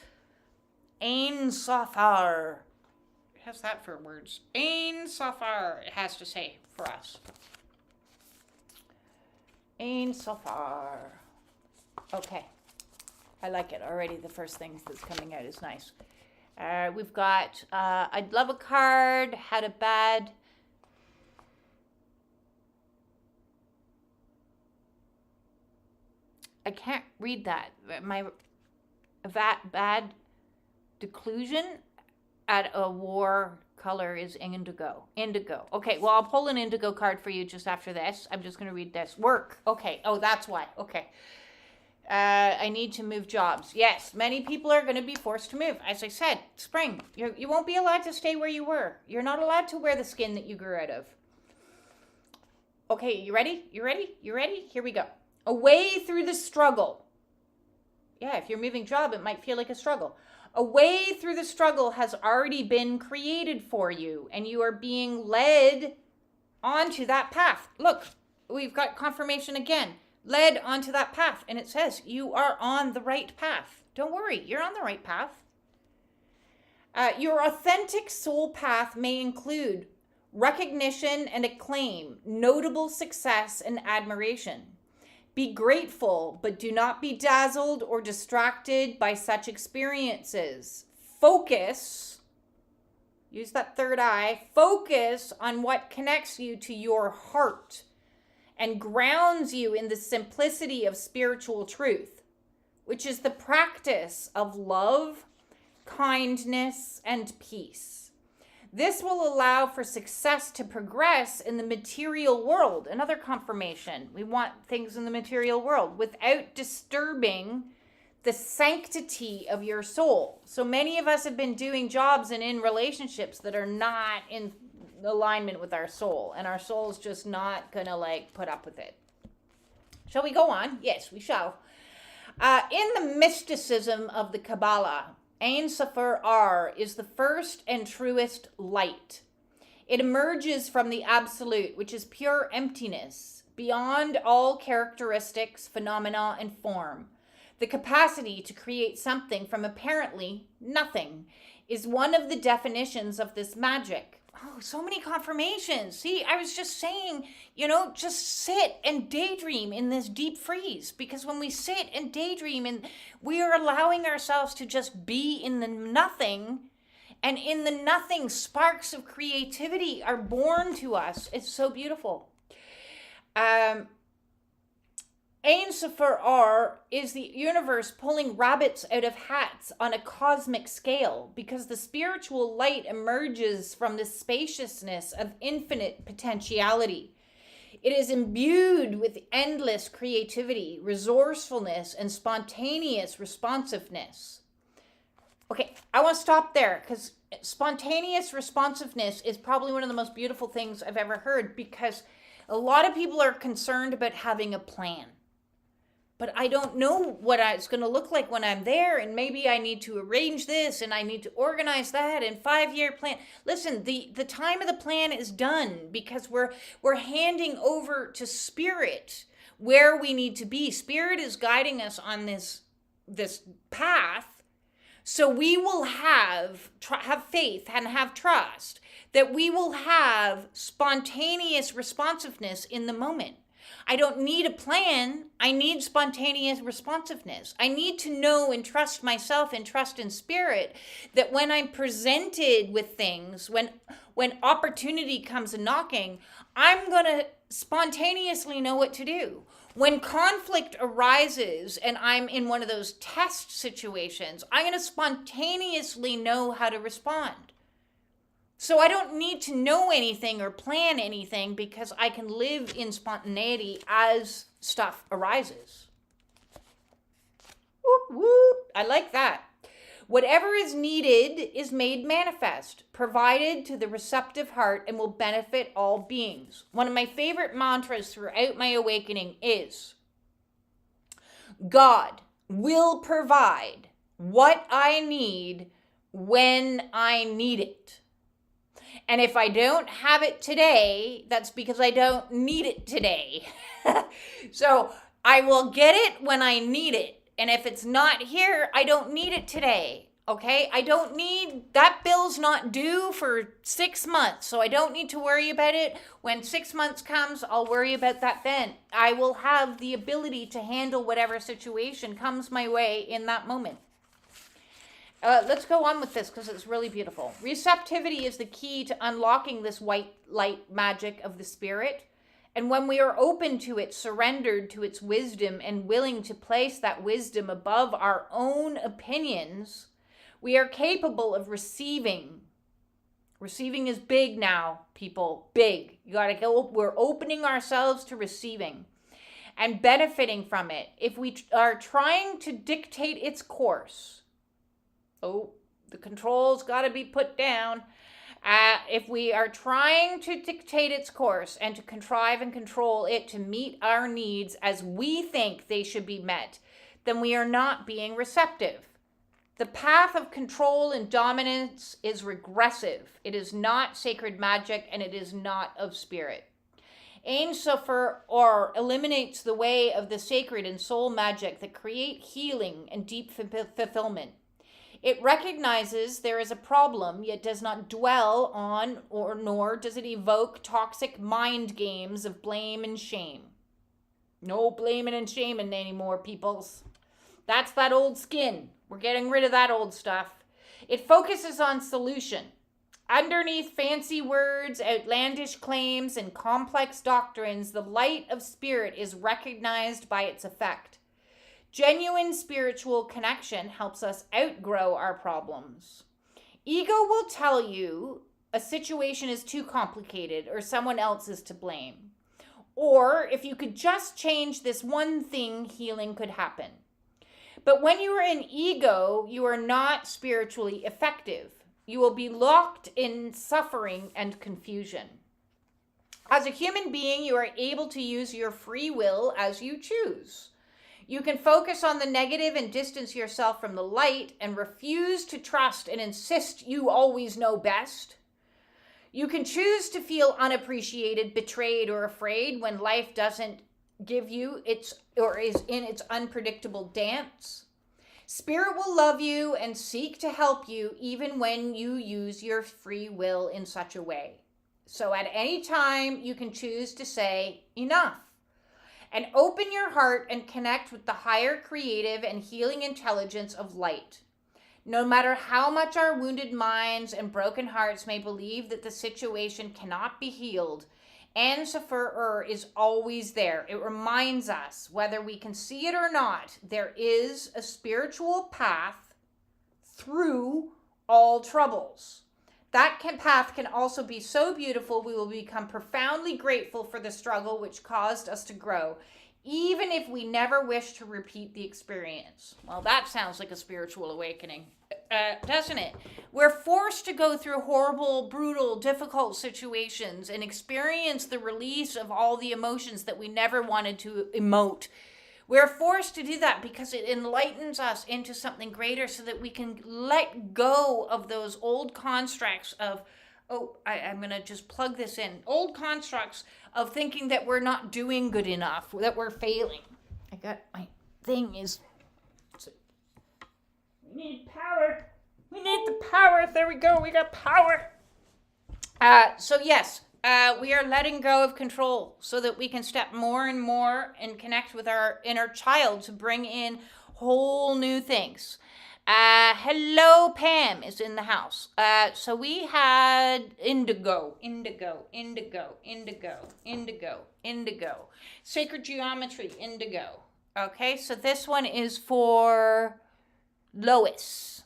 Ain Safar, how's that for words? Ain Safar has to say for us. Ain Safar. Okay. I like it already. The first thing that's coming out is nice. We've got I'd love a card, had a bad. I can't read that. My bad declusion at a war color is indigo. Indigo. Okay, well, I'll pull an indigo card for you just after this. I'm just going to read this. Work. Okay. Oh, that's why. Okay. I need to move jobs. Yes, many people are going to be forced to move. As I said, spring. You won't be allowed to stay where you were. You're not allowed to wear the skin that you grew out of. Okay, you ready? You ready? You ready? Here we go. Away through the struggle. Yeah, if you're moving job, it might feel like a struggle. A way through the struggle has already been created for you, and you are being led onto that path. Look, we've got confirmation again. Led onto that path, and it says you are on the right path. Don't worry, you're on the right path. Your authentic soul path may include recognition and acclaim, notable success and admiration. Be grateful, but do not be dazzled or distracted by such experiences. Focus, use that third eye, focus on what connects you to your heart and grounds you in the simplicity of spiritual truth, which is the practice of love, kindness, and peace. This will allow for success to progress in the material world. Another confirmation. We want things in the material world without disturbing the sanctity of your soul. So many of us have been doing jobs and in relationships that are not in alignment with our soul, and our soul's just not gonna like put up with it. Shall we go on? Yes, we shall. In the mysticism of the Kabbalah, Ein Sofer R is the first and truest light. It emerges from the absolute, which is pure emptiness, beyond all characteristics, phenomena, and form. The capacity to create something from apparently nothing is one of the definitions of this magic. Oh, so many confirmations. See, I was just saying, just sit and daydream in this deep freeze. Because when we sit and daydream, and we are allowing ourselves to just be in the nothing, and in the nothing, sparks of creativity are born to us. It's so beautiful. Ein Sofer R is the universe pulling rabbits out of hats on a cosmic scale, because the spiritual light emerges from the spaciousness of infinite potentiality. It is imbued with endless creativity, resourcefulness, and spontaneous responsiveness. Okay, I want to stop there, because spontaneous responsiveness is probably one of the most beautiful things I've ever heard, because a lot of people are concerned about having a plan. But I don't know what it's going to look like when I'm there, and maybe I need to arrange this, and I need to organize that, and 5-year plan. Listen, the time of the plan is done, because we're handing over to Spirit where we need to be. Spirit is guiding us on this path, so we will have faith and have trust that we will have spontaneous responsiveness in the moment. I don't need a plan. I need spontaneous responsiveness. I need to know and trust myself and trust in Spirit that when I'm presented with things, when opportunity comes a knocking, I'm going to spontaneously know what to do. When conflict arises and I'm in one of those test situations, I'm going to spontaneously know how to respond. So I don't need to know anything or plan anything, because I can live in spontaneity as stuff arises. Whoop, whoop. I like that. Whatever is needed is made manifest, provided to the receptive heart, and will benefit all beings. One of my favorite mantras throughout my awakening is, God will provide what I need when I need it. And if I don't have it today, that's because I don't need it today. So I will get it when I need it. And if it's not here, I don't need it today. Okay? I don't need, that bill's not due for 6 months. So I don't need to worry about it. When 6 months comes, I'll worry about that then. I will have the ability to handle whatever situation comes my way in that moment. Let's go on with this, because it's really beautiful. Receptivity is the key to unlocking this white light magic of the Spirit. And when we are open to it, surrendered to its wisdom, and willing to place that wisdom above our own opinions, we are capable of receiving. Receiving is big now, people. Big. You got to go. We're opening ourselves to receiving and benefiting from it. If we are trying to dictate its course, the controls got to be put down. If we are trying to dictate its course and to contrive and control it to meet our needs as we think they should be met, then we are not being receptive. The path of control and dominance is regressive. It is not sacred magic, and it is not of Spirit. Ein Sofer or eliminates the way of the sacred and soul magic that create healing and deep fulfillment. It recognizes there is a problem, yet does not dwell on, nor does it evoke toxic mind games of blame and shame. No blaming and shaming anymore, peoples. That's that old skin. We're getting rid of that old stuff. It focuses on solution. Underneath fancy words, outlandish claims, and complex doctrines, the light of Spirit is recognized by its effect. Genuine spiritual connection helps us outgrow our problems. Ego will tell you a situation is too complicated or someone else is to blame. Or if you could just change this one thing, healing could happen. But when you are in ego, you are not spiritually effective. You will be locked in suffering and confusion. As a human being, you are able to use your free will as you choose. You can focus on the negative and distance yourself from the light and refuse to trust and insist you always know best. You can choose to feel unappreciated, betrayed, or afraid when life doesn't give you its or is in its unpredictable dance. Spirit will love you and seek to help you even when you use your free will in such a way. So at any time, you can choose to say enough and open your heart and connect with the higher creative and healing intelligence of light. No matter how much our wounded minds and broken hearts may believe that the situation cannot be healed, An-Sefer is always there. It reminds us, whether we can see it or not, there is a spiritual path through all troubles. That path can also be so beautiful we will become profoundly grateful for the struggle which caused us to grow, even if we never wish to repeat the experience. Well, that sounds like a spiritual awakening, doesn't it? We're forced to go through horrible, brutal, difficult situations and experience the release of all the emotions that we never wanted to emote. We're forced to do that because it enlightens us into something greater so that we can let go of those old constructs of, I'm going to just plug this in, old constructs of thinking that we're not doing good enough, that we're failing. I got my thing is, we need power. We need the power. There we go. We got power. So yes, we are letting go of control so that we can step more and more and connect with our inner child to bring in whole new things. Hello, Pam is in the house. So we had indigo. Sacred geometry, indigo. Okay, so this one is for Lois.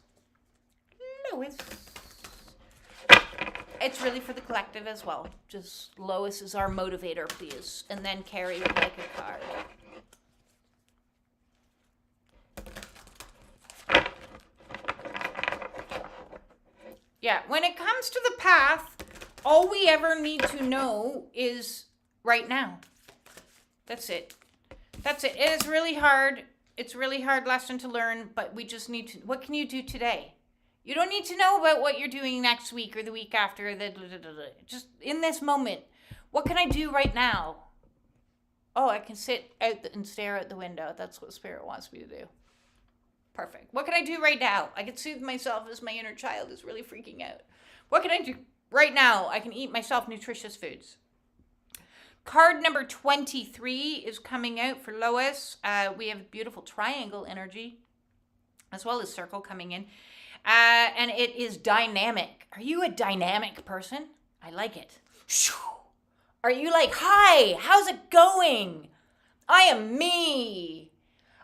It's really for the collective as well. Just Lois is our motivator, please. And then Carrie would like a card. Yeah, when it comes to the path, all we ever need to know is right now. That's it. It is really hard. It's a really hard lesson to learn, but we just need to, what can you do today? You don't need to know about what you're doing next week or the week after. Just in this moment, what can I do right now? Oh, I can sit out and stare out the window. That's what Spirit wants me to do. Perfect. What can I do right now? I can soothe myself as my inner child is really freaking out. What can I do right now? I can eat myself nutritious foods. Card number 23 is coming out for Lois. We have beautiful triangle energy as well as circle coming in. And it is dynamic. Are you a dynamic person? I like it. Are you like, hi, how's it going? I am me.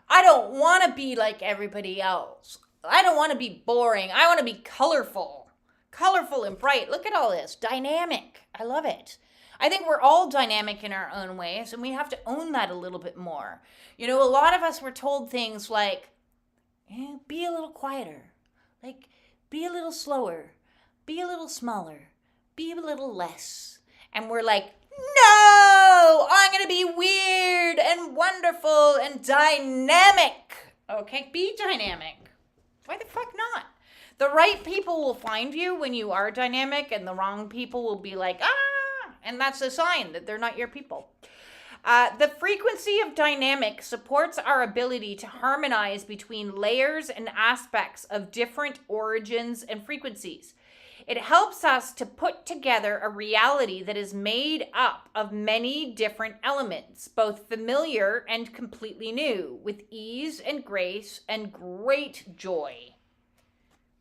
I don't want to be like everybody else. I don't want to be boring. I want to be colorful. Colorful and bright. Look at all this. Dynamic. I love it. I think we're all dynamic in our own ways, and we have to own that a little bit more. You know, a lot of us were told things like, be a little quieter. Like, be a little slower. Be a little smaller. Be a little less. And we're like, no, I'm going to be weird and wonderful and dynamic. Okay, be dynamic. Why the fuck not? The right people will find you when you are dynamic, and the wrong people will be like, and that's a sign that they're not your people. The frequency of dynamic supports our ability to harmonize between layers and aspects of different origins and frequencies. It helps us to put together a reality that is made up of many different elements, both familiar and completely new, with ease and grace and great joy.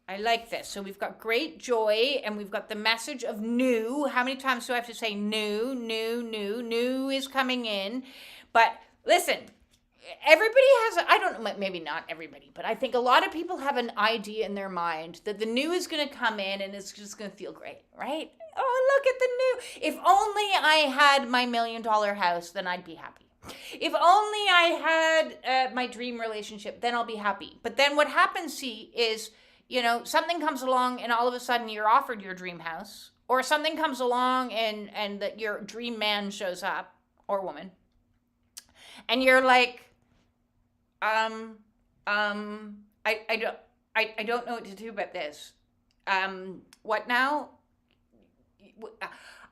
I like this. So we've got great joy, and we've got the message of new. How many times do I have to say new? New is coming in. But listen, everybody has, I don't know, maybe not everybody, but I think a lot of people have an idea in their mind that the new is going to come in and it's just going to feel great, right? Oh, look at the new. If only I had my $1 million house, then I'd be happy. If only I had my dream relationship, then I'll be happy. But then what happens, see, is, you know, something comes along and all of a sudden you're offered your dream house, or something comes along and that your dream man shows up, or woman, and you're like, I don't know what to do about this. What now?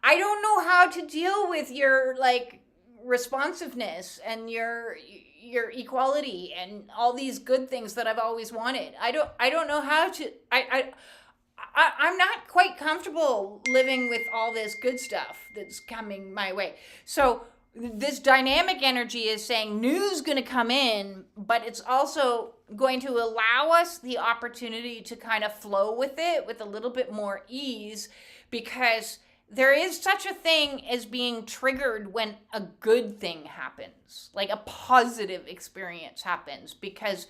I don't know how to deal with your like responsiveness and your your equality and all these good things that I've always wanted. I don't know how to. I'm not quite comfortable living with all this good stuff that's coming my way. So this dynamic energy is saying new's going to come in, but it's also going to allow us the opportunity to kind of flow with it with a little bit more ease, because there is such a thing as being triggered when a good thing happens, like a positive experience happens, because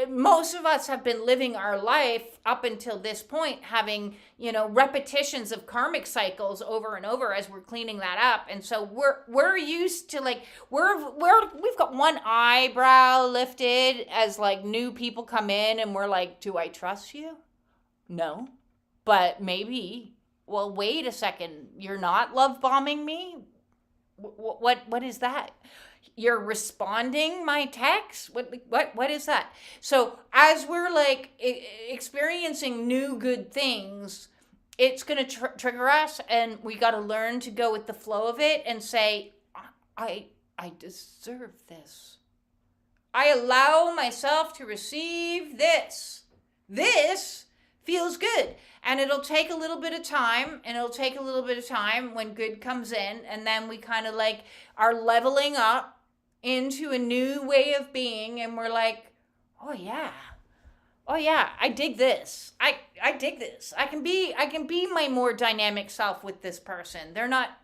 most of us have been living our life up until this point having, repetitions of karmic cycles over and over as we're cleaning that up. And so we're used to, like, we've got one eyebrow lifted as like new people come in, and we're like, do I trust you? No, but maybe. Well, wait a second. You're not love bombing me? What is that? You're responding my text? What is that? So as we're like experiencing new good things, it's going to trigger us, and we got to learn to go with the flow of it and say, I deserve this. I allow myself to receive this. This feels good. And it'll take a little bit of time, when good comes in, and then we kind of like are leveling up into a new way of being, and we're like, oh yeah, I dig this. I dig this. I can be my more dynamic self with this person. They're not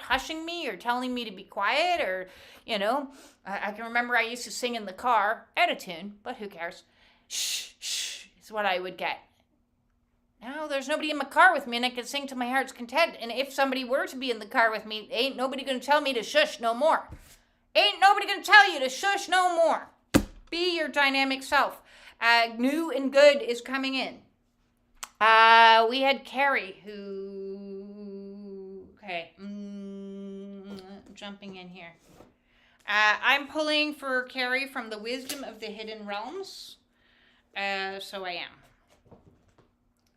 hushing me or telling me to be quiet, or I can remember I used to sing in the car, out of tune, but who cares? Shh is what I would get. Now there's nobody in my car with me, and I can sing to my heart's content. And if somebody were to be in the car with me, ain't nobody gonna tell me to shush no more. Ain't nobody gonna tell you to shush no more. Be your dynamic self. New and good is coming in. We had Carrie who... Okay. Jumping in here. I'm pulling for Carrie from the Wisdom of the Hidden Realms. So I am.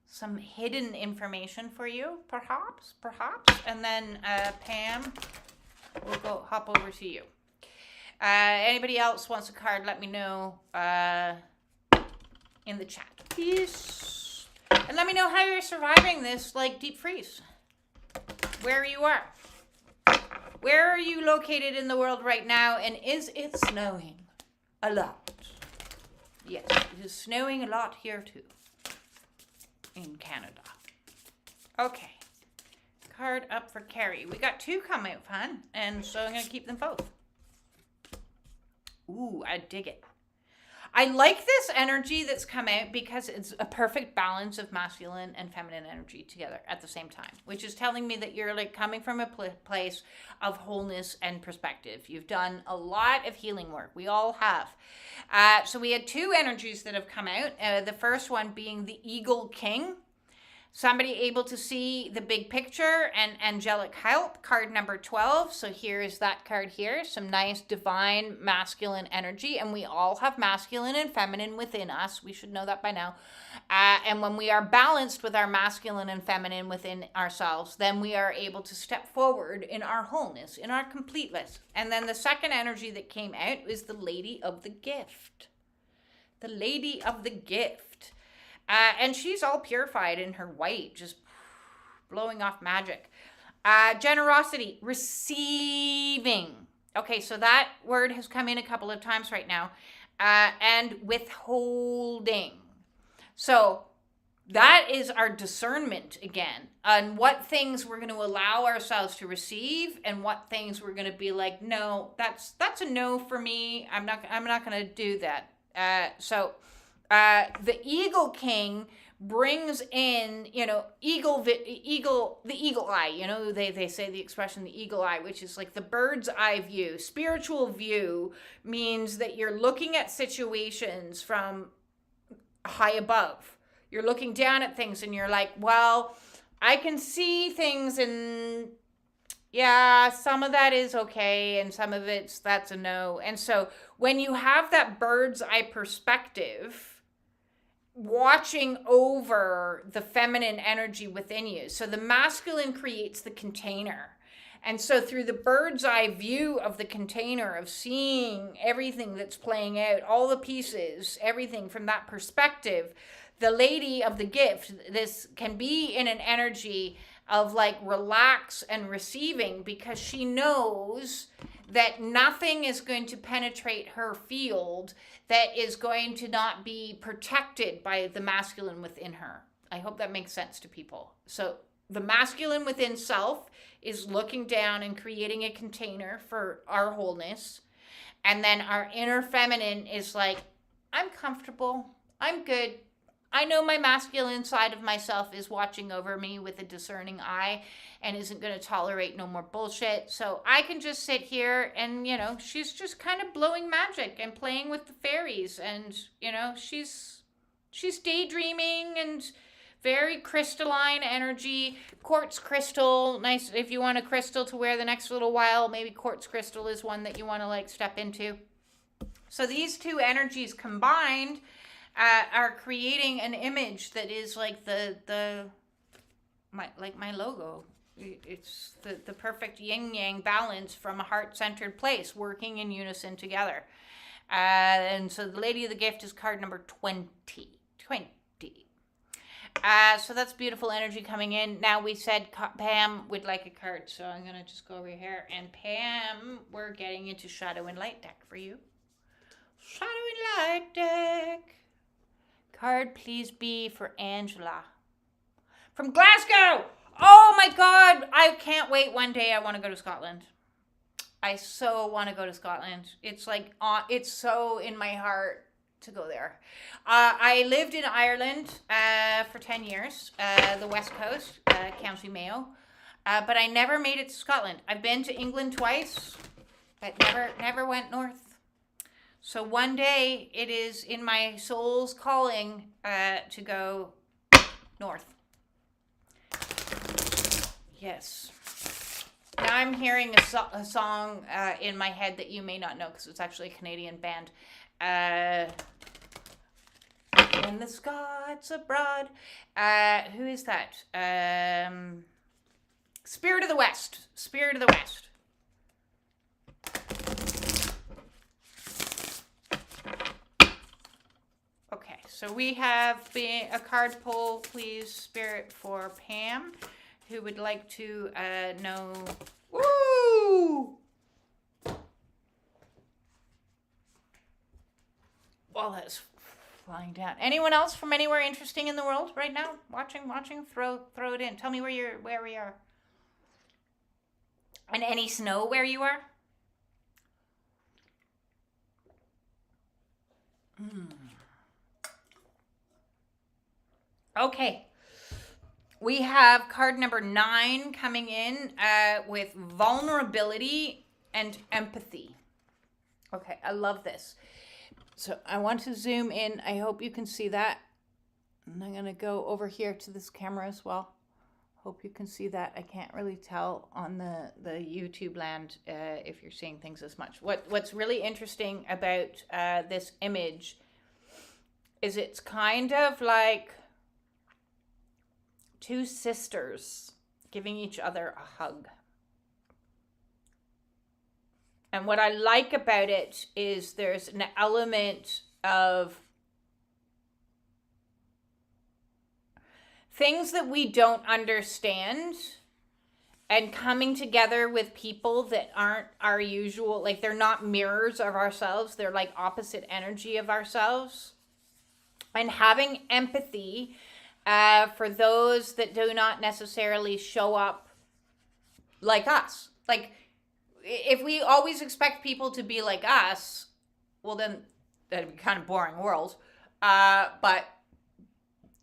Some hidden information for you, perhaps. And then Pam, we'll hop over to you. Anybody else wants a card, let me know in the chat, please. And let me know how you're surviving this, like, deep freeze. Where you are. Where are you located in the world right now, and is it snowing a lot? Yes, it is snowing a lot here too. In Canada. Okay. Card up for Carrie. We got two come out, fun, and so I'm going to keep them both. Ooh, I dig it. I like this energy that's come out because it's a perfect balance of masculine and feminine energy together at the same time, which is telling me that you're like coming from a place of wholeness and perspective. You've done a lot of healing work. We all have. So we had two energies that have come out. The first one being the Eagle King. Somebody able to see the big picture and angelic help, card number 12. So here is that card here. Some nice divine masculine energy. And we all have masculine and feminine within us. We should know that by now. And when we are balanced with our masculine and feminine within ourselves, then we are able to step forward in our wholeness, in our completeness. And then the second energy that came out is the Lady of the Gift. The Lady of the Gift. And she's all purified in her white, just blowing off magic. Generosity, receiving. Okay, so that word has come in a couple of times right now. And withholding. So that is our discernment again on what things we're going to allow ourselves to receive and what things we're going to be like, no, that's a no for me. I'm not going to do that. So the Eagle King brings in, the eagle eye, they say the expression, the eagle eye, which is like the bird's eye view. Spiritual view means that you're looking at situations from high above. You're looking down at things and you're like, well, I can see things and yeah, some of that is okay and some of that's a no. And so when you have that bird's eye perspective, watching over the feminine energy within you. So the masculine creates the container And so through the bird's eye view of the container, of seeing everything that's playing out, all the pieces, everything from that perspective, the lady of the gift, this can be in an energy of like relax and receiving, because she knows that nothing is going to penetrate her field that is going to not be protected by the masculine within her. I hope that makes sense to people. So the masculine within self is looking down and creating a container for our wholeness. And then our inner feminine is like, I'm comfortable. I'm good. I know my masculine side of myself is watching over me with a discerning eye and isn't going to tolerate no more bullshit. So I can just sit here and, you know, she's just kind of blowing magic and playing with the fairies. And, you know, she's daydreaming and very crystalline energy. Quartz crystal, nice if you want a crystal to wear the next little while. Maybe quartz crystal is one that you want to like step into. So these two energies combined are creating an image that is like my logo. It's the perfect yin yang balance from a heart-centered place, working in unison together. And so the Lady of the Gift is card number 20. So that's beautiful energy coming in. Now we said Pam would like a card, so I'm going to just go over here. And Pam, we're getting into Shadow and Light deck for you. Shadow and Light deck. Card, please be for Angela. From Glasgow! Oh my God! I can't wait. One day I want to go to Scotland. I so want to go to Scotland. It's like, it's so in my heart to go there. I lived in Ireland for 10 years, the West Coast, County Mayo, but I never made it to Scotland. I've been to England twice, but never went north. So one day it is in my soul's calling to go north. Yes. Now I'm hearing a song in my head that you may not know because it's actually a Canadian band. When the Scots abroad. Who is that? Spirit of the West. Spirit of the West. Okay, so we have a card pull, please, Spirit, for Pam, who would like to know. Woo! Well, that's flying down. Anyone else from anywhere interesting in the world right now? Watching, throw it in. Tell me where we are. And any snow where you are? Okay. We have card number 9 coming in with vulnerability and empathy. Okay, I love this. So I want to zoom in. I hope you can see that. And I'm going to go over here to this camera as well. Hope you can see that. I can't really tell on the YouTube land if you're seeing things as much. What's really interesting about this image is it's kind of like two sisters giving each other a hug. And what I like about it is there's an element of things that we don't understand and coming together with people that aren't our usual, like they're not mirrors of ourselves. They're like opposite energy of ourselves. And having empathy for those that do not necessarily show up like us. Like, if we always expect people to be like us, well, then that'd be kind of boring world. But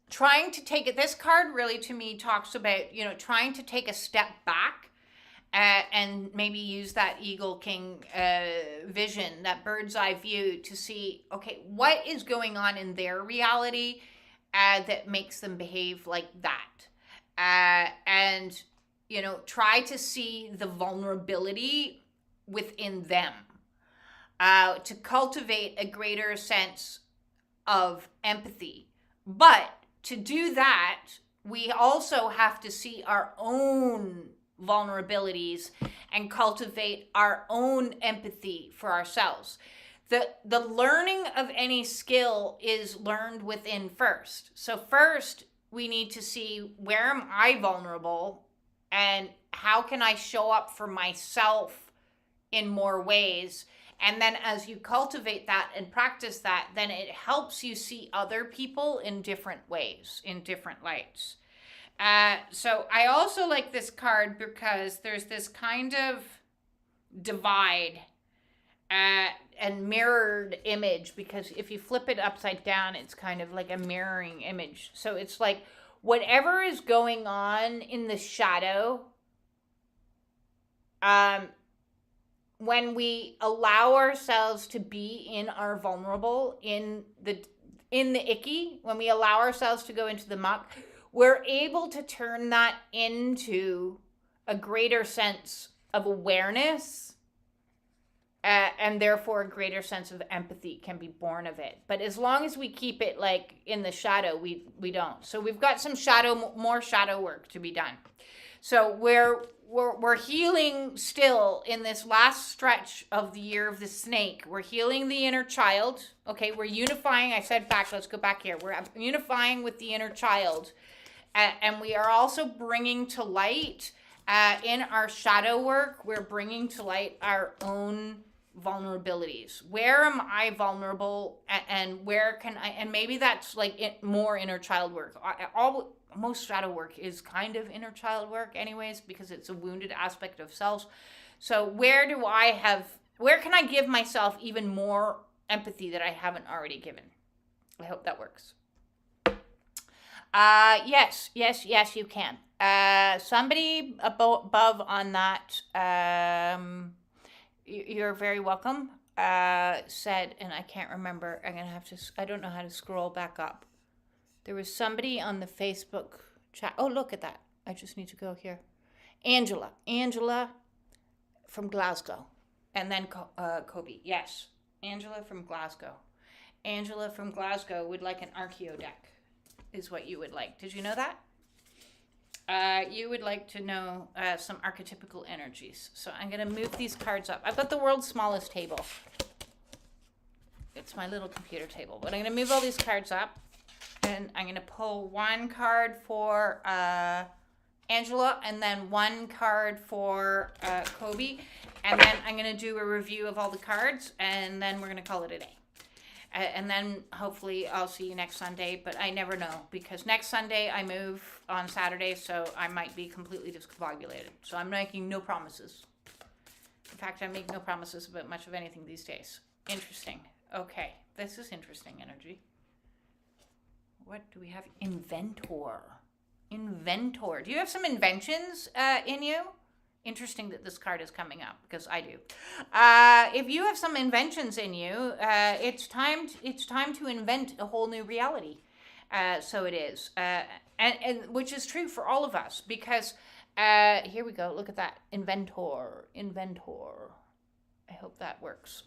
trying to take it, this card really to me talks about, you know, trying to take a step back and maybe use that Eagle King vision, that bird's eye view to see, okay, what is going on in their reality that makes them behave like that. And, you know, try to see the vulnerability within them to cultivate a greater sense of empathy. But to do that, we also have to see our own vulnerabilities and cultivate our own empathy for ourselves. The learning of any skill is learned within first. So first, we need to see, where am I vulnerable and how can I show up for myself in more ways? And then as you cultivate that and practice that, then it helps you see other people in different ways, in different lights. So I also like this card because there's this kind of divide and mirrored image, because if you flip it upside down, it's kind of like a mirroring image. So it's like whatever is going on in the shadow, when we allow ourselves to be in our vulnerable, in the icky, when we allow ourselves to go into the muck, we're able to turn that into a greater sense of awareness, and therefore a greater sense of empathy can be born of it. But as long as we keep it like in the shadow, we don't. So we've got some more shadow work to be done. So we're healing still in this last stretch of the year of the snake. We're healing the inner child. Okay, we're unifying. I said back, let's go back here. We're unifying with the inner child. And we are also bringing to light, in our shadow work, we're bringing to light our own vulnerabilities. Where am I vulnerable, and where can I, and maybe that's like more inner child work. Most shadow work is kind of inner child work anyways, because it's a wounded aspect of self. So where can I give myself even more empathy that I haven't already given? I hope that works. Yes, you can. Somebody above on that, you're very welcome, said, and I can't remember, I don't know how to scroll back up. There was somebody on the Facebook chat. Oh, look at that. I just need to go here. Angela from Glasgow. And then Kobe. Yes, Angela from Glasgow. Angela from Glasgow would like an Archeo deck, is what you would like. Did you know that? You would like to know some archetypical energies. So I'm going to move these cards up. I've got the world's smallest table. It's my little computer table. But I'm going to move all these cards up. And I'm going to pull one card for Angela, and then one card for Kobe. And then I'm going to do a review of all the cards, and then we're going to call it a day. And then hopefully I'll see you next Sunday, but I never know, because next Sunday I move on Saturday, so I might be completely discombobulated. So I'm making no promises. In fact, I make no promises about much of anything these days. Interesting. Okay, this is interesting energy. What do we have? Inventor. Do you have some inventions in you? Interesting that this card is coming up, because I do. If you have some inventions in you, it's time to invent a whole new reality. So it is, and which is true for all of us, because here we go. Look at that, inventor. I hope that works.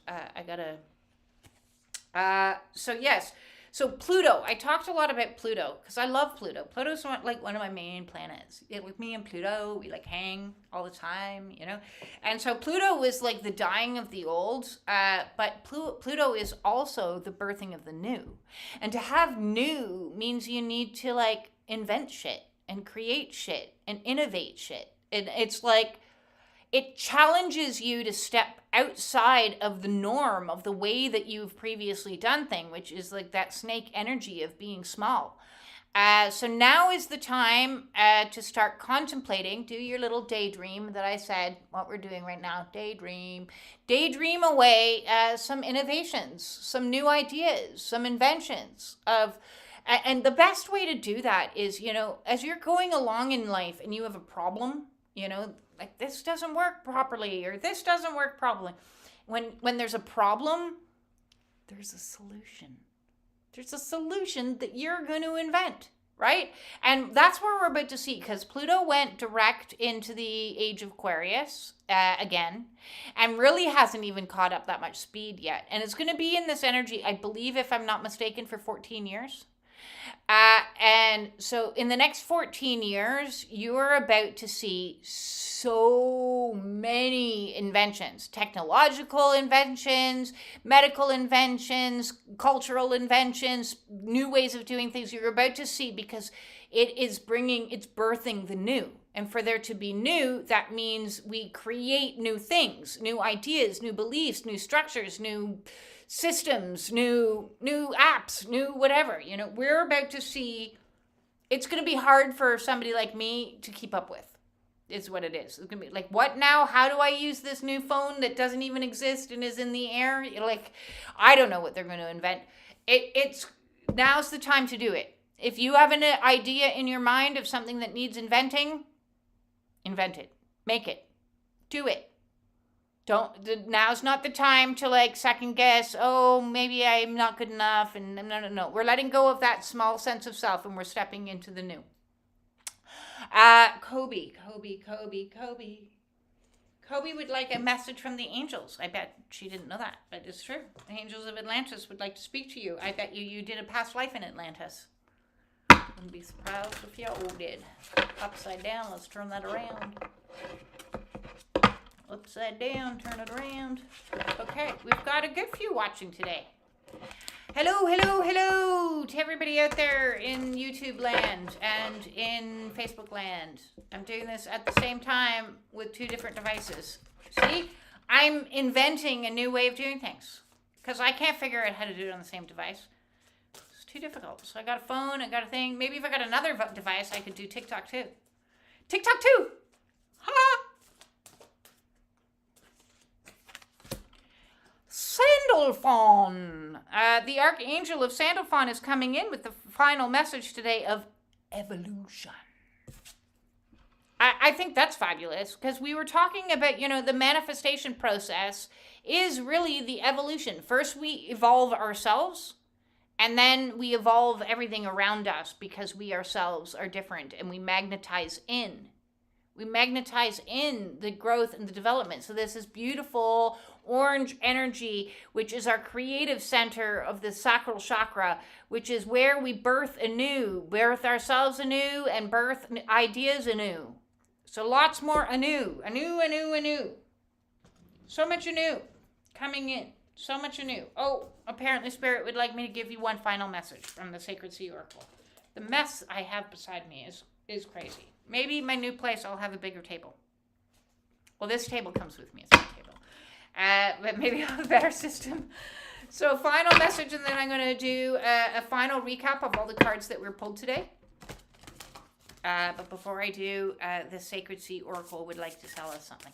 So yes. So Pluto, I talked a lot about Pluto because I love Pluto. Pluto's like one of my main planets. With me and Pluto, we like hang all the time, you know. And so Pluto was like the dying of the old, but Pluto is also the birthing of the new. And to have new means you need to like invent shit and create shit and innovate shit. And it's like, it challenges you to step outside of the norm of the way that you've previously done things, which is like that snake energy of being small. So now is the time to start contemplating. Do your little daydream that I said, what we're doing right now. Daydream away some innovations, some new ideas, some inventions of. And the best way to do that is, you know, as you're going along in life and you have a problem, you know, like this doesn't work properly, or this doesn't work properly. When there's a problem, there's a solution. There's a solution that you're going to invent, right? And that's where we're about to see, because Pluto went direct into the age of Aquarius again, and really hasn't even caught up that much speed yet. And it's going to be in this energy, I believe, if I'm not mistaken, for 14 years. And so in the next 14 years, you are about to see so many inventions, technological inventions, medical inventions, cultural inventions, new ways of doing things. You're about to see, because it's birthing the new. And for there to be new, that means we create new things, new ideas, new beliefs, new structures, new systems, new apps, new whatever. We're about to see. It's going to be hard for somebody like me to keep up with, is what it is. It's going to be like, what now? How do I use this new phone that doesn't even exist and is in the air? Like, I don't know what they're going to invent. It's now's the time to do it. If you have an idea in your mind of something that needs inventing, invent it. Make it. Do it. Now's not the time to like second guess, oh, maybe I'm not good enough. And no. We're letting go of that small sense of self and we're stepping into the new. Kobe would like a message from the angels. I bet she didn't know that, but it's true. The angels of Atlantis would like to speak to you. I bet you did a past life in Atlantis. Wouldn't be surprised if you all did. Upside down, let's turn that around. Upside down, turn it around. Okay, we've got a good few watching today. Hello to everybody out there in YouTube land and in Facebook land. I'm doing this at the same time with 2 different devices. See, I'm inventing a new way of doing things because I can't figure out how to do it on the same device. It's too difficult. So I got a phone, I got a thing. Maybe if I got another device, I could do TikTok too. TikTok too! Ha! Sandalphon. The Archangel of Sandalphon is coming in with the final message today of evolution. I think that's fabulous because we were talking about, the manifestation process is really the evolution. First, we evolve ourselves and then we evolve everything around us because we ourselves are different and we magnetize in. We magnetize in the growth and the development. So this is beautiful orange energy, which is our creative center of the sacral chakra, which is where we birth anew, birth ourselves anew, and birth ideas anew. So lots more anew. So much anew coming in. So much anew. Oh, apparently Spirit would like me to give you one final message from the Sacred Sea Oracle. The mess I have beside me is crazy. Maybe my new place I'll have a bigger table. Well, this table comes with me. It's my table. But maybe I'll have a better system. So final message, and then I'm going to do a final recap of all the cards that were pulled today. But before I do, the Sacred Sea Oracle would like to tell us something.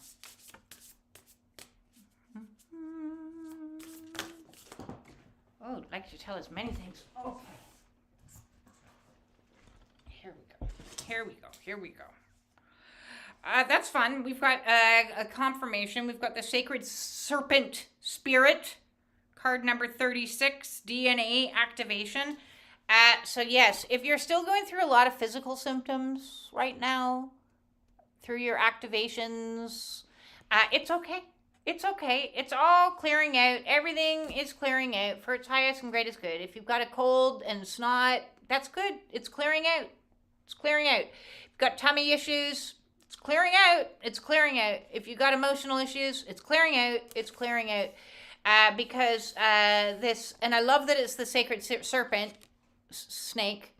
Oh, I'd like to tell us many things. Okay. Here we go. That's fun. We've got a confirmation. We've got the Sacred Serpent Spirit, card number 36, DNA activation. So yes, if you're still going through a lot of physical symptoms right now, through your activations, it's okay. It's okay. It's all clearing out. Everything is clearing out for its highest and greatest good. If you've got a cold and snot, that's good. It's clearing out. It's clearing out. If you've got tummy issues, it's clearing out. It's clearing out. If you've got emotional issues, it's clearing out. It's clearing out. Because this, and I love that it's the Sacred Serpent snake.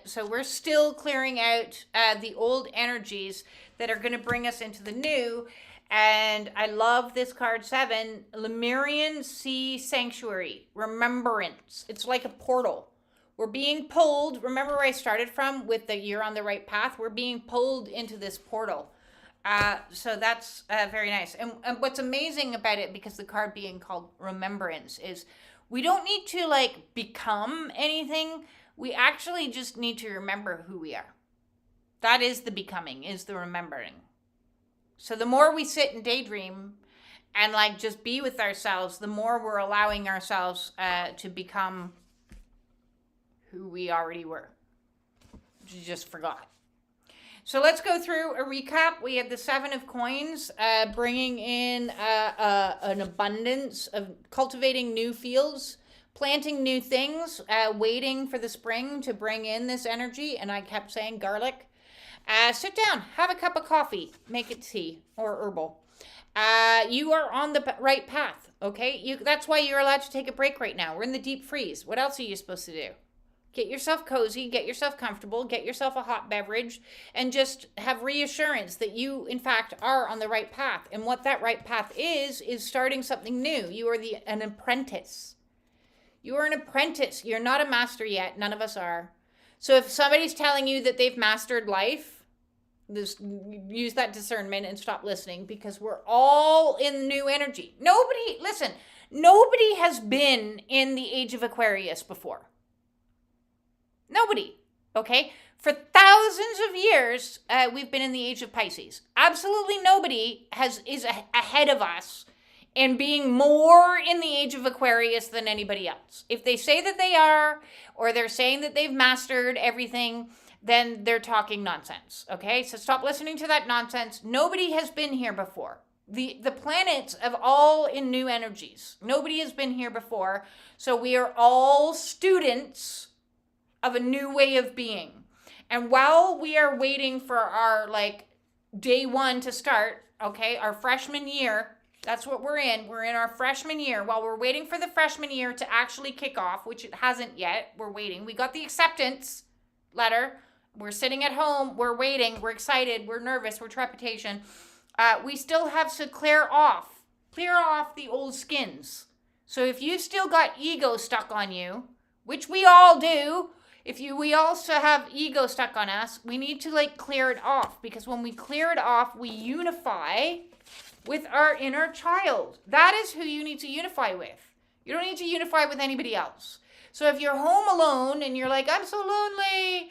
So we're still clearing out the old energies that are going to bring us into the new. And I love this card 7, Lemurian Sea Sanctuary, Remembrance. It's like a portal. We're being pulled. Remember where I started from with the You're on the Right Path? We're being pulled into this portal. So that's very nice. And what's amazing about it, because the card being called Remembrance, is we don't need to like become anything. We actually just need to remember who we are. That is the becoming, is the remembering. So the more we sit and daydream and like just be with ourselves, the more we're allowing ourselves to become who we already were. You just forgot. So let's go through a recap. We had the 7 of Coins, bringing in an abundance of cultivating new fields, planting new things, waiting for the spring to bring in this energy. And I kept saying garlic. Sit down, have a cup of coffee, make it tea or herbal. You are on the right path, okay? That's why you're allowed to take a break right now. We're in the deep freeze. What else are you supposed to do? Get yourself cozy, get yourself comfortable, get yourself a hot beverage, and just have reassurance that you, in fact, are on the right path. And what that right path is starting something new. You are an apprentice. You are an apprentice. You're not a master yet. None of us are. So if somebody's telling you that they've mastered life, just use that discernment and stop listening, because we're all in new energy. Nobody has been in the age of Aquarius before. Nobody, okay? For thousands of years, we've been in the age of Pisces. Absolutely nobody is ahead of us in being more in the age of Aquarius than anybody else. If they say that they are, or they're saying that they've mastered everything, then they're talking nonsense, okay? So stop listening to that nonsense. Nobody has been here before. The planets are all in new energies. Nobody has been here before. So we are all students of a new way of being. And while we are waiting for our day one to start, okay, our freshman year, that's what we're in. We're in our freshman year. While we're waiting for the freshman year to actually kick off, which it hasn't yet, we're waiting. We got the acceptance letter. We're sitting at home. We're waiting. We're excited. We're nervous. We're trepidation. We still have to clear off the old skins. So if you still got ego stuck on you, which we all do, we also have ego stuck on us, we need to clear it off, because when we clear it off, we unify with our inner child. That is who you need to unify with. You don't need to unify with anybody else. So if you're home alone and you're like, I'm so lonely,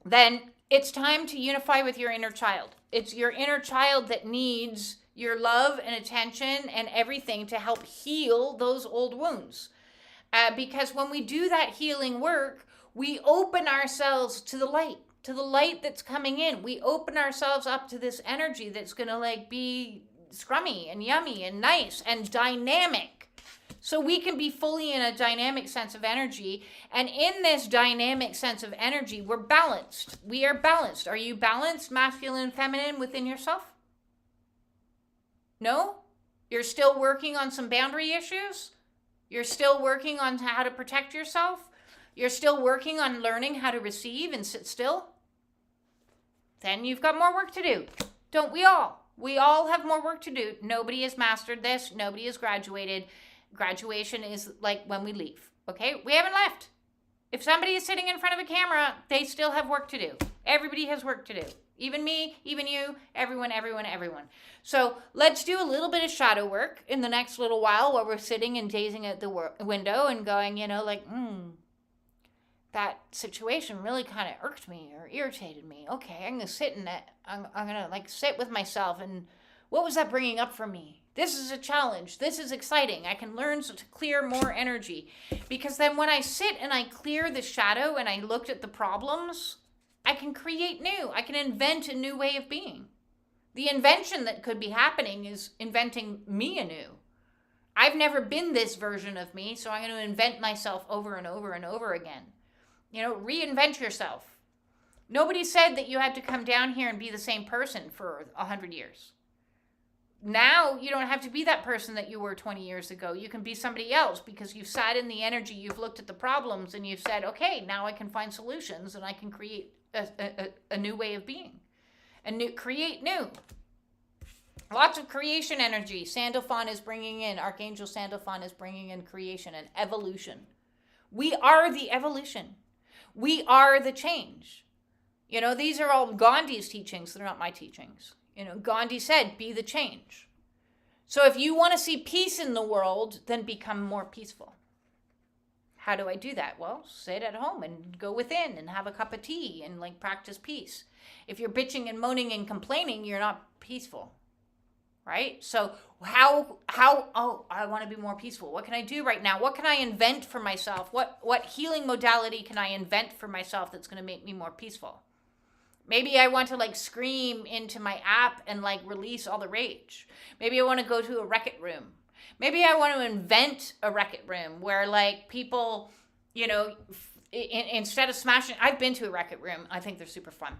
then it's time to unify with your inner child. It's your inner child that needs your love and attention and everything to help heal those old wounds. Because when we do that healing work, we open ourselves to the light that's coming in. We open ourselves up to this energy that's going to be scrummy and yummy and nice and dynamic. So we can be fully in a dynamic sense of energy. And in this dynamic sense of energy, we're balanced. We are balanced. Are you balanced, masculine and feminine, within yourself? No? You're still working on some boundary issues? You're still working on how to protect yourself? You're still working on learning how to receive and sit still? Then you've got more work to do. Don't we all? We all have more work to do. Nobody has mastered this. Nobody has graduated. Graduation is when we leave, okay? We haven't left. If somebody is sitting in front of a camera, they still have work to do. Everybody has work to do. Even me, even you, everyone. So let's do a little bit of shadow work in the next little while, while we're sitting and gazing at the window and going, that situation really kind of irked me or irritated me. Okay, I'm going to sit in that. I'm going to sit with myself, and what was that bringing up for me? This is a challenge. This is exciting. I can learn to clear more energy, because then when I sit and I clear the shadow and I looked at the problems, I can create new. I can invent a new way of being. The invention that could be happening is inventing me anew. I've never been this version of me, so I'm going to invent myself over and over and over again. Reinvent yourself. Nobody said that you had to come down here and be the same person for 100 years. Now you don't have to be that person that you were 20 years ago. You can be somebody else, because you've sat in the energy, you've looked at the problems, and you've said, okay, now I can find solutions, and I can create a new way of being. Create new. Lots of creation energy. Sandalphon is bringing in, Archangel Sandalphon is bringing in creation and evolution. We are the evolution. We are the change. These are all Gandhi's teachings. They're not my teachings. Gandhi said, be the change. So if you want to see peace in the world, then become more peaceful. How do I do that? Well, sit at home and go within and have a cup of tea and practice peace. If you're bitching and moaning and complaining, you're not peaceful, right? So I want to be more peaceful. What can I do right now? What can I invent for myself? What healing modality can I invent for myself that's going to make me more peaceful? Maybe I want to scream into my app and release all the rage. Maybe I want to go to a Wreck-It room. Maybe I want to invent a Wreck-It room where like people, you know, instead of smashing, I've been to a Wreck-It room. I think they're super fun.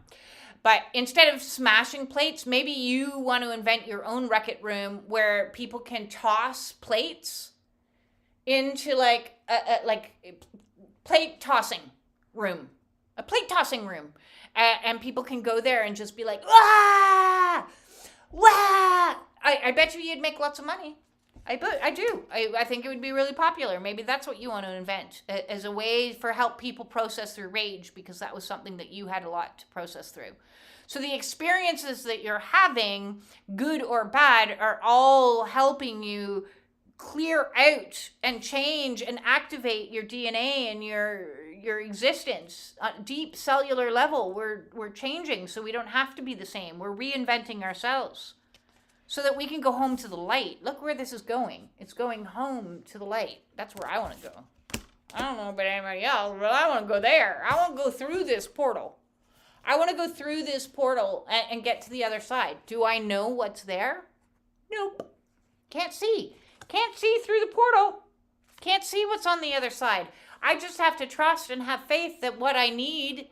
But instead of smashing plates, maybe you want to invent your own Wreck-It room where people can toss plates into like a plate tossing room, a plate tossing room, and people can go there and just be like, ah, wow. I bet you'd make lots of money. I do. I think it would be really popular. Maybe that's what you want to invent as a way for help people process their rage, because that was something that you had a lot to process through. So the experiences that you're having, good or bad, are all helping you clear out and change and activate your DNA and your existence on a deep cellular level. We're changing so we don't have to be the same. We're reinventing ourselves so that we can go home to the light. Look where this is going. It's going home to the light. That's where I want to go. I don't know about anybody else, but I want to go there. I want to go through this portal. I want to go through this portal and get to the other side. Do I know what's there? Nope. Can't see. Can't see through the portal. Can't see what's on the other side. I just have to trust and have faith that what I need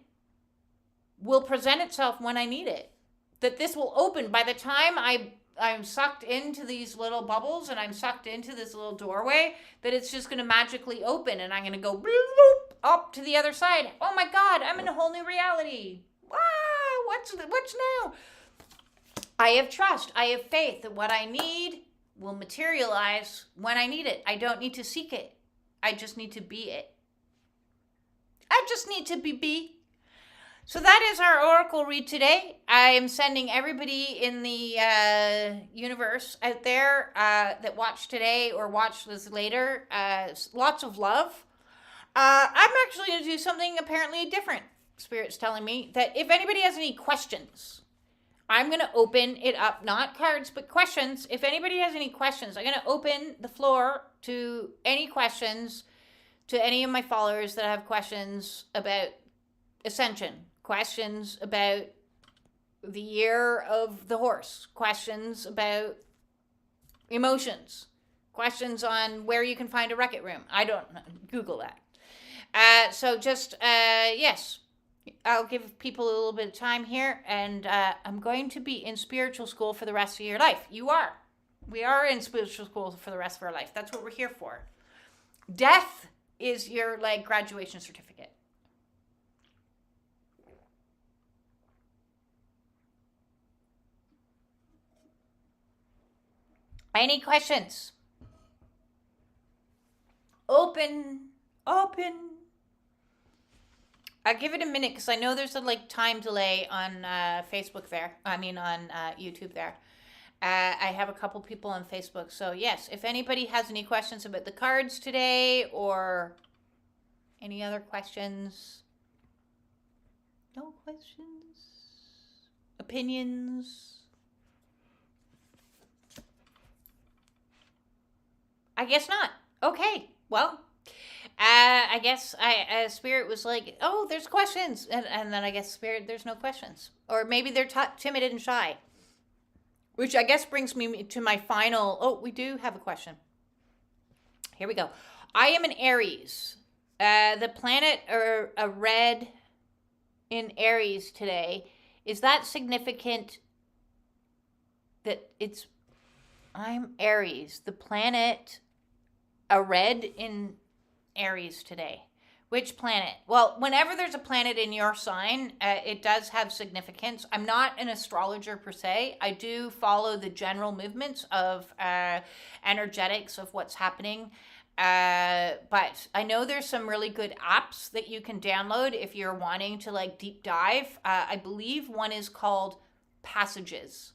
will present itself when I need it. That this will open. By the time I'm sucked into these little bubbles and I'm sucked into this little doorway, that it's just going to magically open and I'm going to go bloop, up to the other side. Oh my God, I'm in a whole new reality. Wow, what's new? I have trust. I have faith that what I need will materialize when I need it. I don't need to seek it. I just need to be it. I just need to be. So that is our oracle read today. I am sending everybody in the universe out there that watched today or watched this later lots of love. I'm actually going to do something apparently different. Spirit's telling me that if anybody has any questions, I'm going to open it up, not cards, but questions. If anybody has any questions, I'm going to open the floor to any questions to any of my followers that have questions about ascension, questions about the year of the horse, questions about emotions, questions on where you can find a Wreck-It room. I don't know. Google that. So just, yes. I'll give people a little bit of time here, and I'm going to be in spiritual school for the rest of your life. You are. We are in spiritual school for the rest of our life. That's what we're here for. Death is your like graduation certificate. Any questions? Open. I'll give it a minute because I know there's a like time delay on Facebook there. I mean on YouTube there. I have a couple people on Facebook. So yes, if anybody has any questions about the cards today or any other questions. No questions? Opinions? I guess not. Okay, well. I guess Spirit was like, oh, there's questions. And then I guess Spirit, there's no questions. Or maybe they're timid and shy. Which I guess brings me to my final, oh, we do have a question. Here we go. I am an Aries. The planet or a red in Aries today, is that significant that I'm Aries. The planet, a red in Aries today. Which planet? Well, whenever there's a planet in your sign, it does have significance. I'm not an astrologer per se. I do follow the general movements of energetics of what's happening. But I know there's some really good apps that you can download if you're wanting to like deep dive. I believe one is called Passages.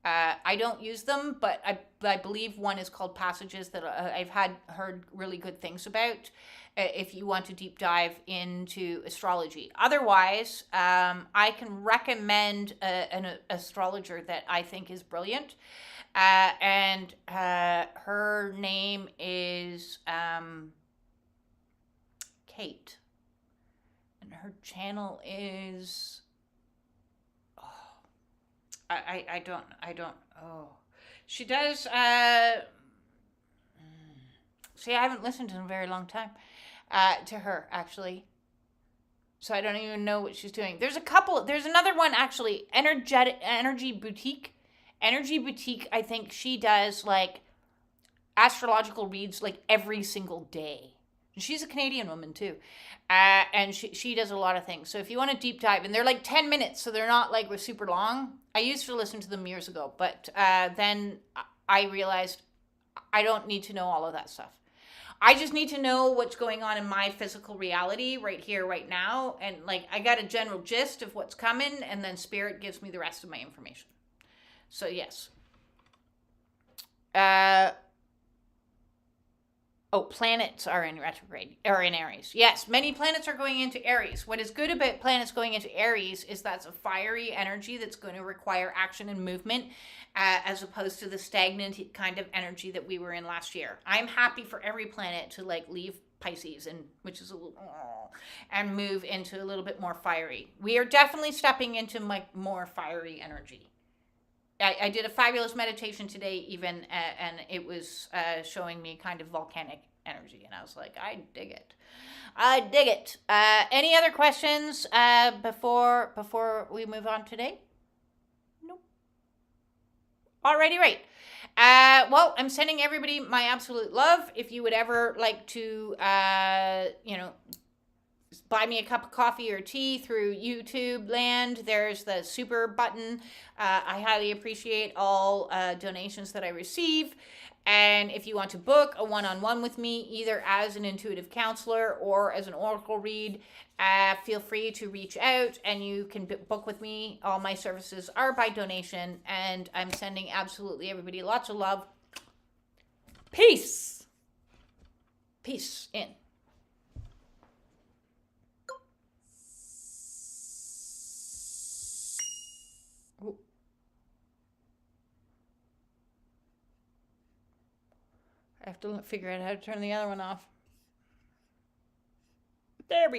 I don't use them, but I believe one is called Passages that I've heard really good things about if you want to deep dive into astrology. Otherwise, I can recommend an astrologer that I think is brilliant. And her name is Kate. And her channel is... I don't, she does, See, I haven't listened in a very long time to her, actually. So I don't even know what she's doing. There's another one, actually, Energy Boutique. Energy Boutique, I think she does, like, astrological reads, like, every single day. She's a Canadian woman, too. And she does a lot of things. So if you want to deep dive, and they're like 10 minutes, so they're not like super long. I used to listen to them years ago, but then I realized I don't need to know all of that stuff. I just need to know what's going on in my physical reality right here, right now. And like, I got a general gist of what's coming, and then spirit gives me the rest of my information. So yes. Planets are in retrograde, or in Aries. Yes, many planets are going into Aries. What is good about planets going into Aries is that's a fiery energy that's going to require action and movement, as opposed to the stagnant kind of energy that we were in last year. I'm happy for every planet to like leave Pisces, and which is a little, and move into a little bit more fiery. We are definitely stepping into more fiery energy. I did a fabulous meditation today, even, and it was showing me kind of volcanic energy, and I was like, I dig it. I dig it. Any other questions before we move on today? Nope. Alrighty, right. Well, I'm sending everybody my absolute love. If you would ever like to, buy me a cup of coffee or tea through YouTube land, there's the super button. I highly appreciate all donations that I receive. And if you want to book a one-on-one with me, either as an intuitive counselor or as an oracle read, feel free to reach out, and you can book with me. All my services are by donation, and I'm sending absolutely everybody lots of love. Peace. Peace in. I have to figure out how to turn the other one off. There we go.